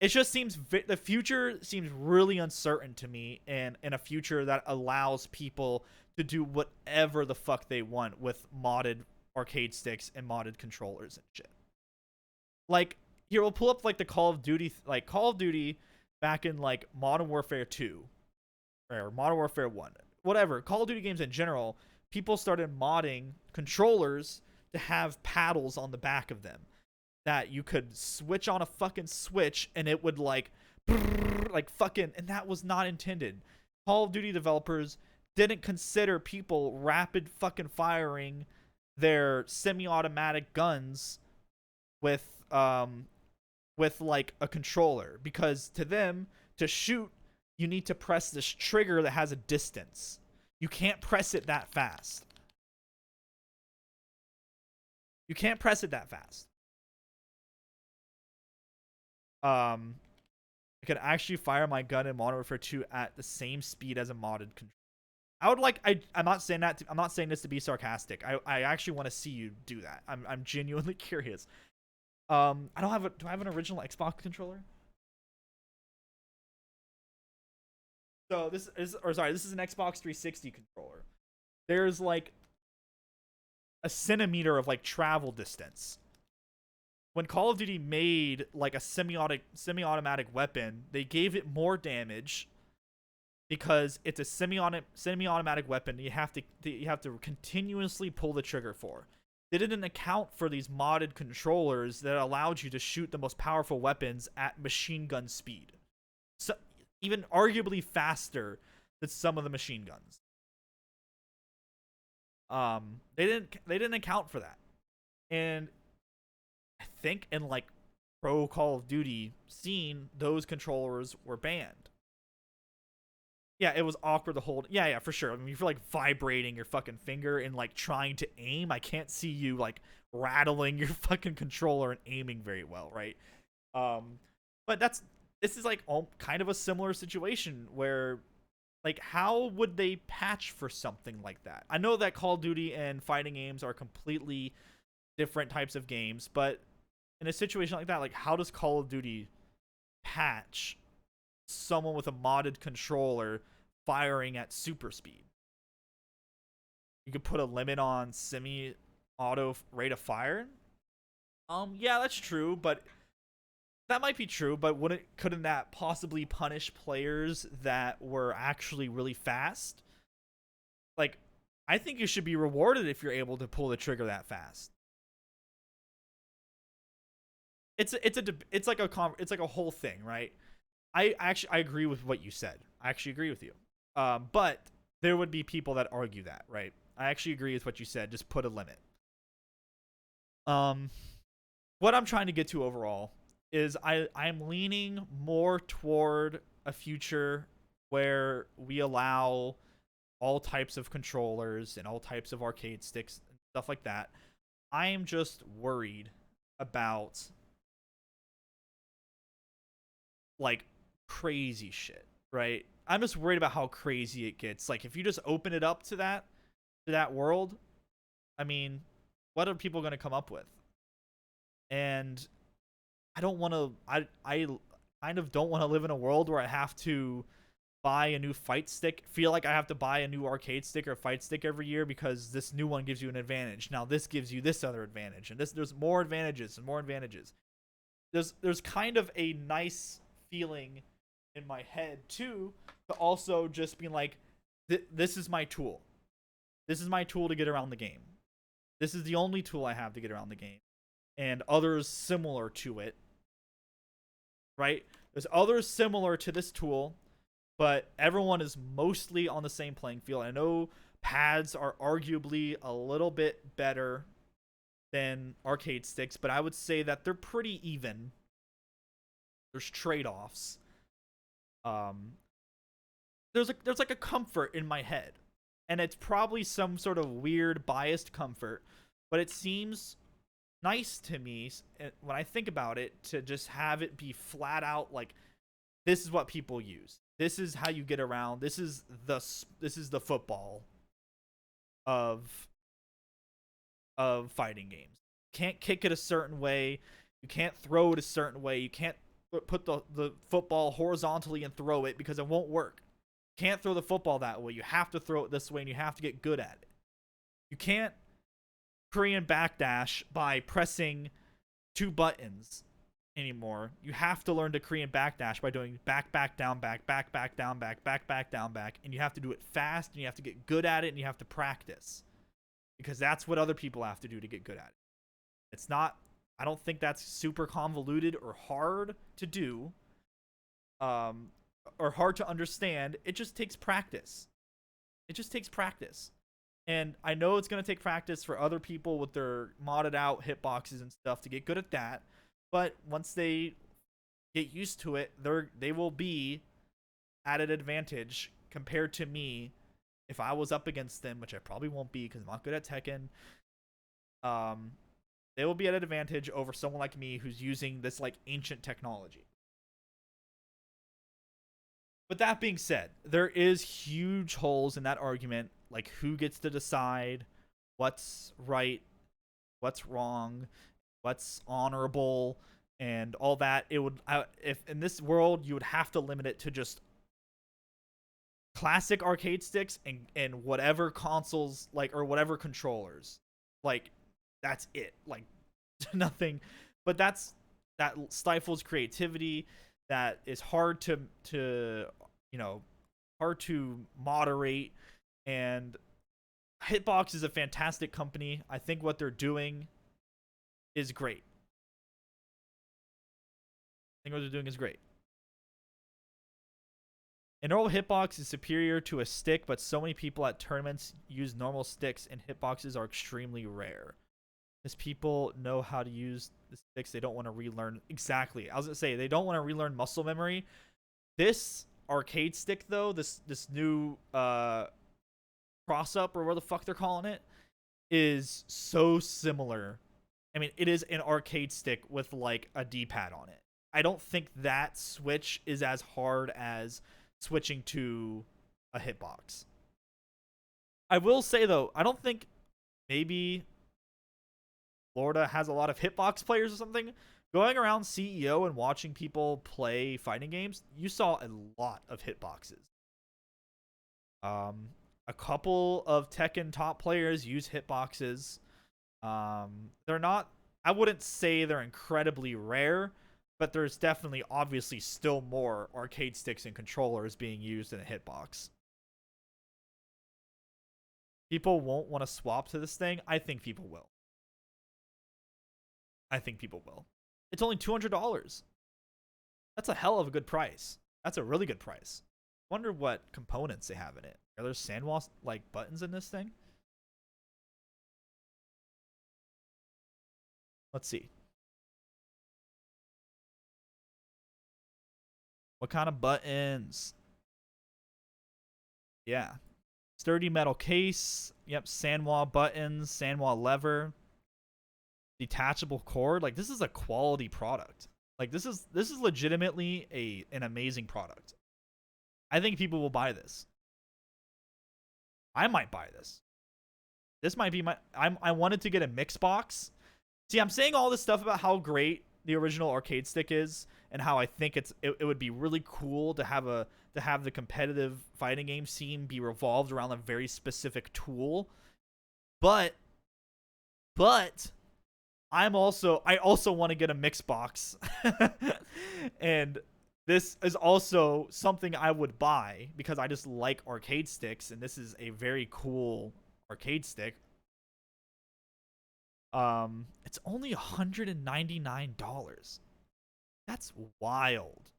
It just seems the future seems really uncertain to me, and in a future that allows people to do whatever the fuck they want with modded arcade sticks and modded controllers and shit. Like, here, we'll pull up like the Call of Duty, back in like Modern Warfare 2 or Modern Warfare 1, whatever. Call of Duty games in general, people started modding controllers to have paddles on the back of them that you could switch on a fucking switch and it would like fucking, and that was not intended. Call of Duty developers didn't consider people rapid fucking firing their semi-automatic guns with like a controller, because to them, to shoot, you need to press this trigger that has a distance. You can't press it that fast. You can't press it that fast. I can actually fire my gun in Modern Warfare 2 at the same speed as a modded controller. I would like. I'm not saying that. I'm not saying this to be sarcastic. I actually want to see you do that. I'm genuinely curious. I don't have a. Do I have an original Xbox controller? So this is, or sorry, this is an Xbox 360 controller. There's like a centimeter of like travel distance. When Call of Duty made like a semi-automatic weapon, they gave it more damage because it's a semi-automatic weapon. You have to continuously pull the trigger for. They didn't account for these modded controllers that allowed you to shoot the most powerful weapons at machine gun speed, so even arguably faster than some of the machine guns. They didn't account for that, and I think in like pro Call of Duty scene, those controllers were banned. Yeah, it was awkward to hold. Yeah, for sure. I mean, if you're like vibrating your fucking finger and like trying to aim, I can't see you like rattling your fucking controller and aiming very well, right? But this is like kind of a similar situation where, like, how would they patch for something like that? I know that Call of Duty and fighting games are completely different types of games, but in a situation like that, like how does Call of Duty patch someone with a modded controller firing at super speed? You could put a limit on semi auto rate of fire. Yeah, that's true, but that might be true, but couldn't that possibly punish players that were actually really fast? Like, I think you should be rewarded if you're able to pull the trigger that fast. It's like a whole thing, right? I agree with what you said. I actually agree with you. But there would be people that argue that, right? I actually agree with what you said. Just put a limit. Um, what I'm trying to get to overall is I'm leaning more toward a future where we allow all types of controllers and all types of arcade sticks and stuff like that. I am just worried about like crazy shit, right? I'm just worried about how crazy it gets. Like if you just open it up to that world, I mean, what are people going to come up with? And I don't want to I kind of don't want to live in a world where I have to buy a new fight stick, feel like I have to buy a new arcade stick or fight stick every year because this new one gives you an advantage. Now this gives you this other advantage, and there's more advantages and more advantages. There's kind of a nice feeling in my head too, to also just being like, this is my tool. This is my tool to get around the game. This is the only tool I have to get around the game, and others similar to it. Right? There's others similar to this tool, but everyone is mostly on the same playing field. I know pads are arguably a little bit better than arcade sticks, but I would say that they're pretty even. There's trade-offs. Um, there's like a comfort in my head, and it's probably some sort of weird biased comfort, but it seems nice to me when I think about it to just have it be flat out like this is what people use. This is how you get around. This is the football of fighting games. You can't kick it a certain way. You can't throw it a certain way. You can't put the football horizontally and throw it because it won't work. You can't throw the football that way. You have to throw it this way, and you have to get good at it. You can't Korean backdash by pressing 2 buttons anymore. You have to learn to Korean backdash by doing back, back, down, back, back, back, down, back, back, back, down, back. And you have to do it fast, and you have to get good at it, and you have to practice. Because that's what other people have to do to get good at it. It's not, I don't think that's super convoluted or hard to do, or hard to understand. It just takes practice. It just takes practice. And I know it's going to take practice for other people with their modded out hitboxes and stuff to get good at that. But once they get used to it, they will be at an advantage compared to me if I was up against them, which I probably won't be because I'm not good at Tekken. They will be at an advantage over someone like me who's using this like ancient technology. But that being said, there is huge holes in that argument, like who gets to decide what's right, what's wrong, what's honorable, and all that. It would, if in this world, you would have to limit it to just classic arcade sticks and whatever consoles like or whatever controllers. Like that's it. Like nothing. But that stifles creativity. That is hard to hard to moderate. And Hitbox is a fantastic company. I think what they're doing is great. I think what they're doing is great. A normal hitbox is superior to a stick, but so many people at tournaments use normal sticks, and hitboxes are extremely rare. As people know how to use the sticks, they don't want to relearn. Exactly. I was going to say, they don't want to relearn muscle memory. This arcade stick, though, this new cross-up, or what the fuck they're calling it, is so similar. I mean, it is an arcade stick with, like, a D-pad on it. I don't think that switch is as hard as switching to a hitbox. I will say though, I don't think maybe Florida has a lot of hitbox players or something. Going around CEO and watching people play fighting games, you saw a lot of hitboxes. A couple of Tekken top players use hitboxes. They're not. I wouldn't say they're incredibly rare, but there's definitely, obviously, still more arcade sticks and controllers being used in a hitbox. People won't want to swap to this thing. I think people will. I think people will. It's only $200. That's a hell of a good price. That's a really good price. Wonder what components they have in it. Are there sandwall like buttons in this thing? Let's see. What kind of buttons? Yeah. Sturdy metal case. Yep, sandwall buttons, sandwall lever, detachable cord. Like, this is a quality product. Like, this is legitimately an amazing product. I think people will buy this. I might buy this. This might be I wanted to get a mix box. See, I'm saying all this stuff about how great the original arcade stick is, and how I think it would be really cool to have the competitive fighting game scene be revolved around a very specific tool. But I also want to get a mix box. And this is also something I would buy because I just like arcade sticks, and this is a very cool arcade stick. It's only $199. That's wild.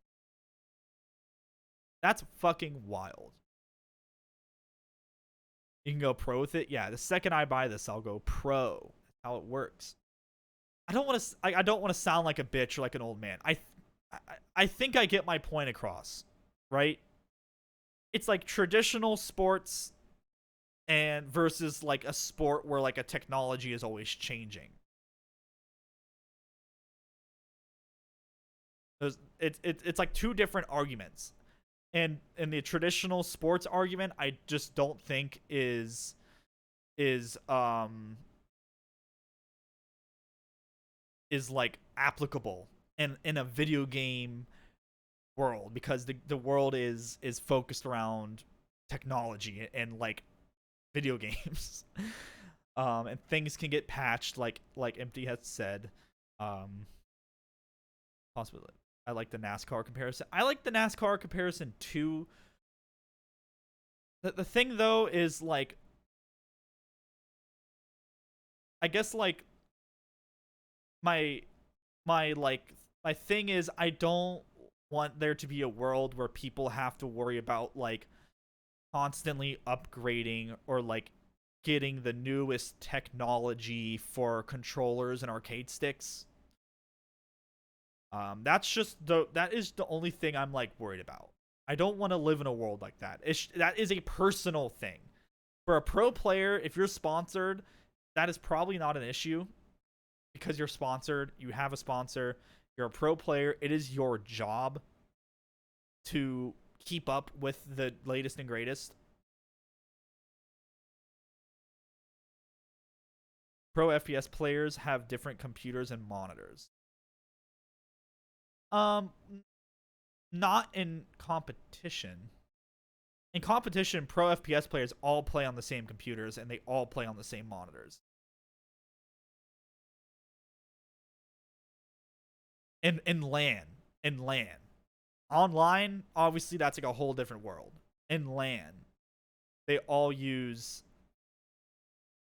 That's fucking wild. You can go pro with it. Yeah, the second I buy this, I'll go pro. That's how it works. I don't want to. I don't want to sound like a bitch or like an old man. I think I get my point across, right? It's like traditional sports and versus like a sport where like a technology is always changing. It's like two different arguments. And the traditional sports argument, I just don't think is is like applicable in a video game world, because the world is focused around technology and like video games. And things can get patched, like Empty has said. Possibly, I like the NASCAR comparison. I like the NASCAR comparison too. The thing though is, like, I guess like my my thing is, I don't want there to be a world where people have to worry about like constantly upgrading or like getting the newest technology for controllers and arcade sticks. That is the only thing I'm like worried about. I don't want to live in a world like that. That is a personal thing. For a pro player, if you're sponsored, that is probably not an issue, because you're sponsored, you have a sponsor, you're a pro player, it is your job to keep up with the latest and greatest. Pro FPS players have different computers and monitors. Um, Not in competition. In competition, pro FPS players all play on the same computers and they all play on the same monitors. In LAN. Online, obviously that's like a whole different world. In LAN, they all use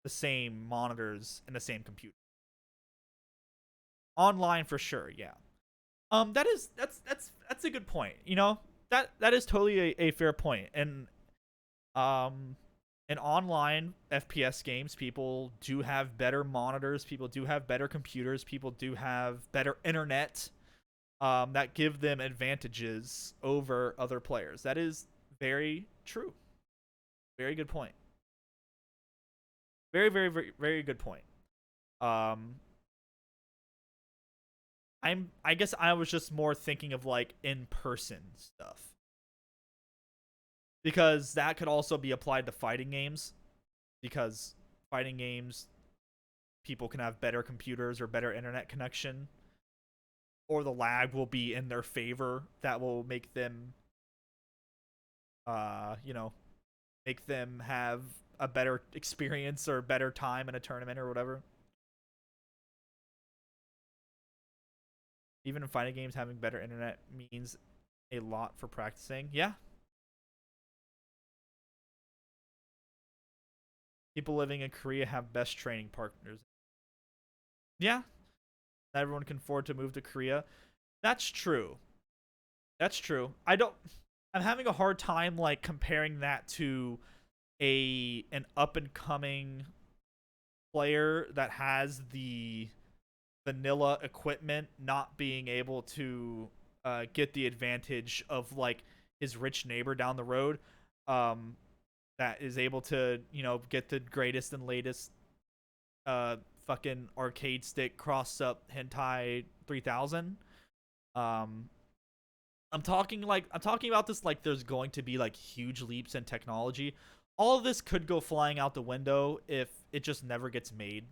the same monitors and the same computer. Online for sure, yeah. That's a good point. You know, that is totally a fair point. And in online FPS games, people do have better monitors, people do have better computers, people do have better internet, that give them advantages over other players. That is very true. Very good point. Very, very, very, very good point. Um, I guess I was just more thinking of like in person stuff, because that could also be applied to fighting games, because fighting games, people can have better computers or better internet connection, or the lag will be in their favor. That will make them, you know, make them have a better experience or better time in a tournament or whatever. Even in fighting games, having better internet means a lot for practicing. Yeah. People living in Korea have best training partners. Yeah. Not everyone can afford to move to Korea. That's true. That's true. I'm having a hard time like comparing that to an up and coming player that has the vanilla equipment not being able to get the advantage of like his rich neighbor down the road, um, that is able to get the greatest and latest fucking arcade stick cross up hentai 3000. Um, I'm talking about this like there's going to be like huge leaps in technology. All of this could go flying out the window if it just never gets made.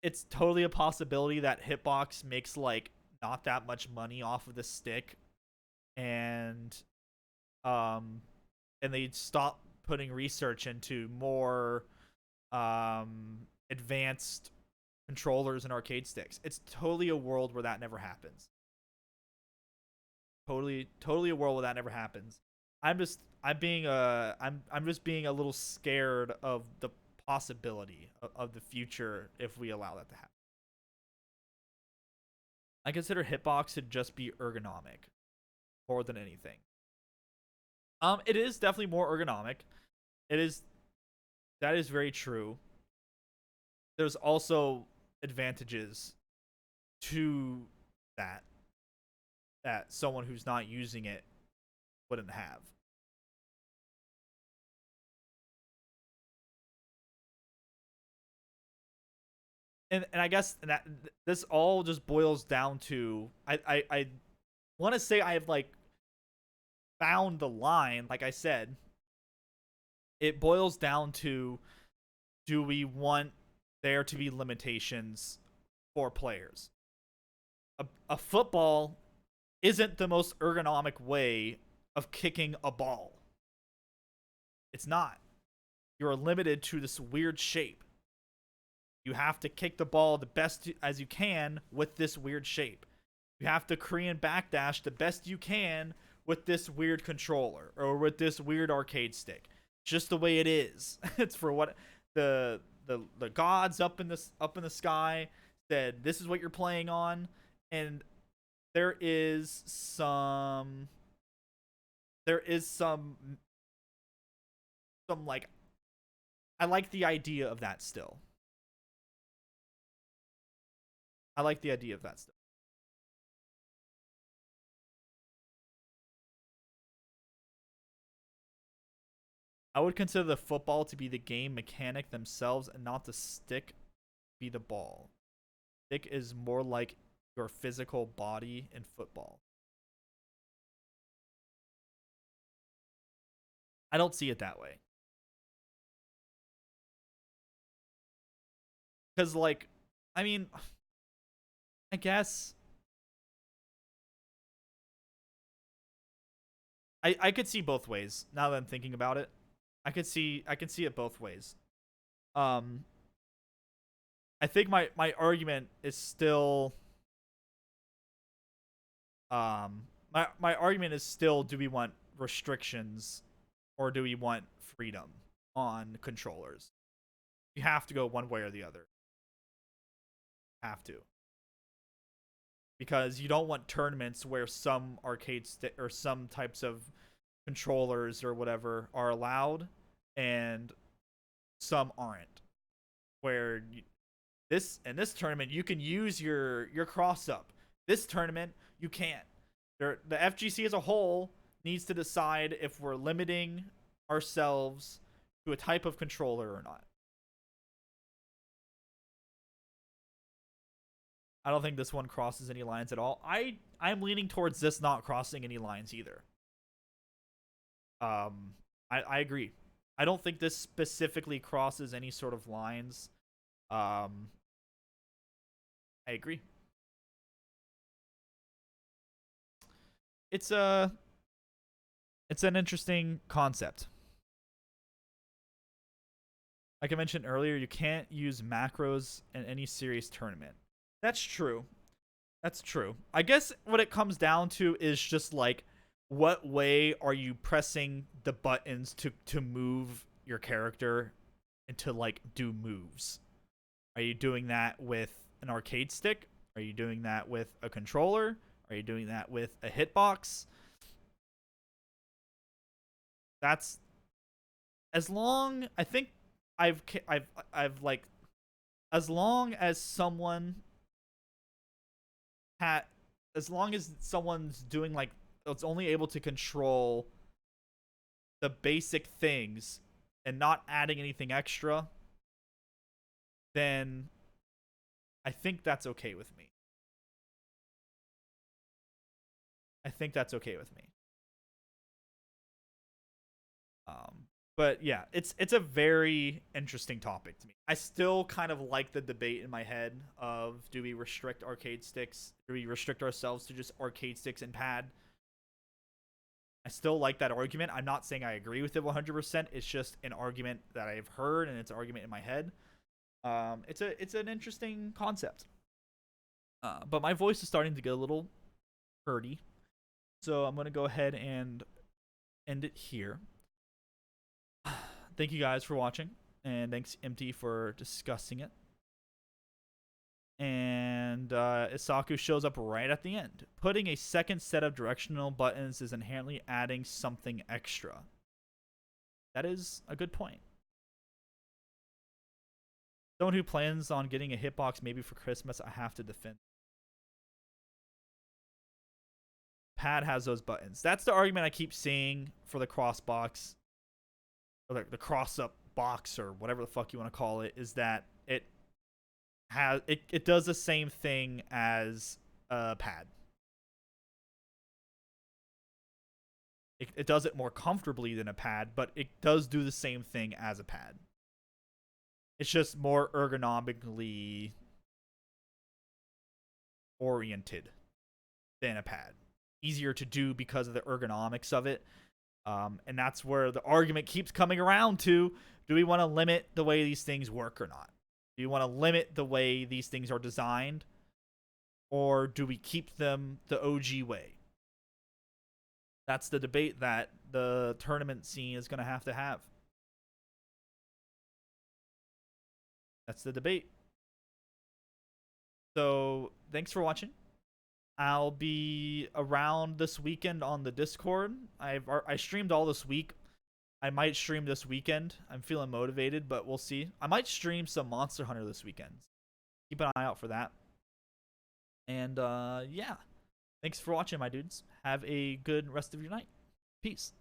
It's totally a possibility that Hitbox makes like not that much money off of the stick, and um and they stop putting research into more advanced controllers and arcade sticks. It's totally a world where that never happens. Totally a world where that never happens. I'm just being a little scared of the possibility of the future if we allow that to happen. I consider Hitbox to just be ergonomic more than anything. It is definitely more ergonomic. It is That is very true. There's also advantages to that that someone who's not using it wouldn't have. And I guess that this all just boils down to I want to say I have like found the line. Like I said, it boils down to, do we want there to be limitations for players? A football isn't the most ergonomic way of kicking a ball. It's not. You're limited to this weird shape. You have to kick the ball the best as you can with this weird shape. You have to Korean backdash the best you can with this weird controller or with this weird arcade stick. Just the way it is. It's for what the gods up in the sky said. This is what you're playing on, and there is some there is some like, I like the idea of that still. I like the idea of that still. I would consider the football to be the game mechanic themselves and not the stick be the ball. Stick is more like your physical body in football. I don't see it that way. Because, like, I mean, I guess I could see both ways now that I'm thinking about it. I can see it both ways. Um, I think my argument is still my argument is still, do we want restrictions or do we want freedom on controllers? You have to go one way or the other. Have to. Because you don't want tournaments where some or some types of controllers or whatever are allowed and some aren't. Where this tournament you can use your cross up. This tournament you can't. The FGC as a whole needs to decide if we're limiting ourselves to a type of controller or not. I don't think this one crosses any lines at all. I'm leaning towards this not crossing any lines either. I agree. I don't think this specifically crosses any sort of lines. Um, I agree. It's a it's an interesting concept. Like I mentioned earlier, you can't use macros in any serious tournament. That's true. That's true. I guess what it comes down to is just like what way are you pressing the buttons to move your character and to like do moves? Are you doing that with an arcade stick? Are you doing that with a controller? Are you doing that with a hitbox? That's as long I think I've like as long as someone had as long as someone's doing like it's only able to control the basic things and not adding anything extra, then I think that's okay with me. I think that's okay with me. Um, but yeah, it's a very interesting topic to me. I still kind of like the debate in my head of do we restrict arcade sticks? Do we restrict ourselves to just arcade sticks and pad? I still like that argument. I'm not saying I agree with it 100%. It's just an argument that I've heard and it's an argument in my head. It's an interesting concept. But my voice is starting to get a little hurty, so I'm gonna go ahead and end it here. Thank you guys for watching, and thanks MT for discussing it. And Isaku shows up right at the end. Putting a second set of directional buttons is inherently adding something extra. That is a good point. Someone who plans on getting a hitbox maybe for Christmas, I have to defend. Pad has those buttons. That's the argument I keep seeing for the Crossbox, or the cross up box, or whatever the fuck you want to call it, is that it does the same thing as a pad. It does it more comfortably than a pad, but it does do the same thing as a pad. It's just more ergonomically oriented than a pad. Easier to do because of the ergonomics of it. And that's where the argument keeps coming around to, do we want to limit the way these things work or not? Do you want to limit the way these things are designed? Or do we keep them the OG way? That's the debate that the tournament scene is going to have. That's the debate. So, thanks for watching. I'll be around this weekend on the Discord. I streamed all this week. I might stream this weekend. I'm feeling motivated, but we'll see. I might stream some Monster Hunter this weekend. Keep an eye out for that. And yeah. Thanks for watching, my dudes. Have a good rest of your night. Peace.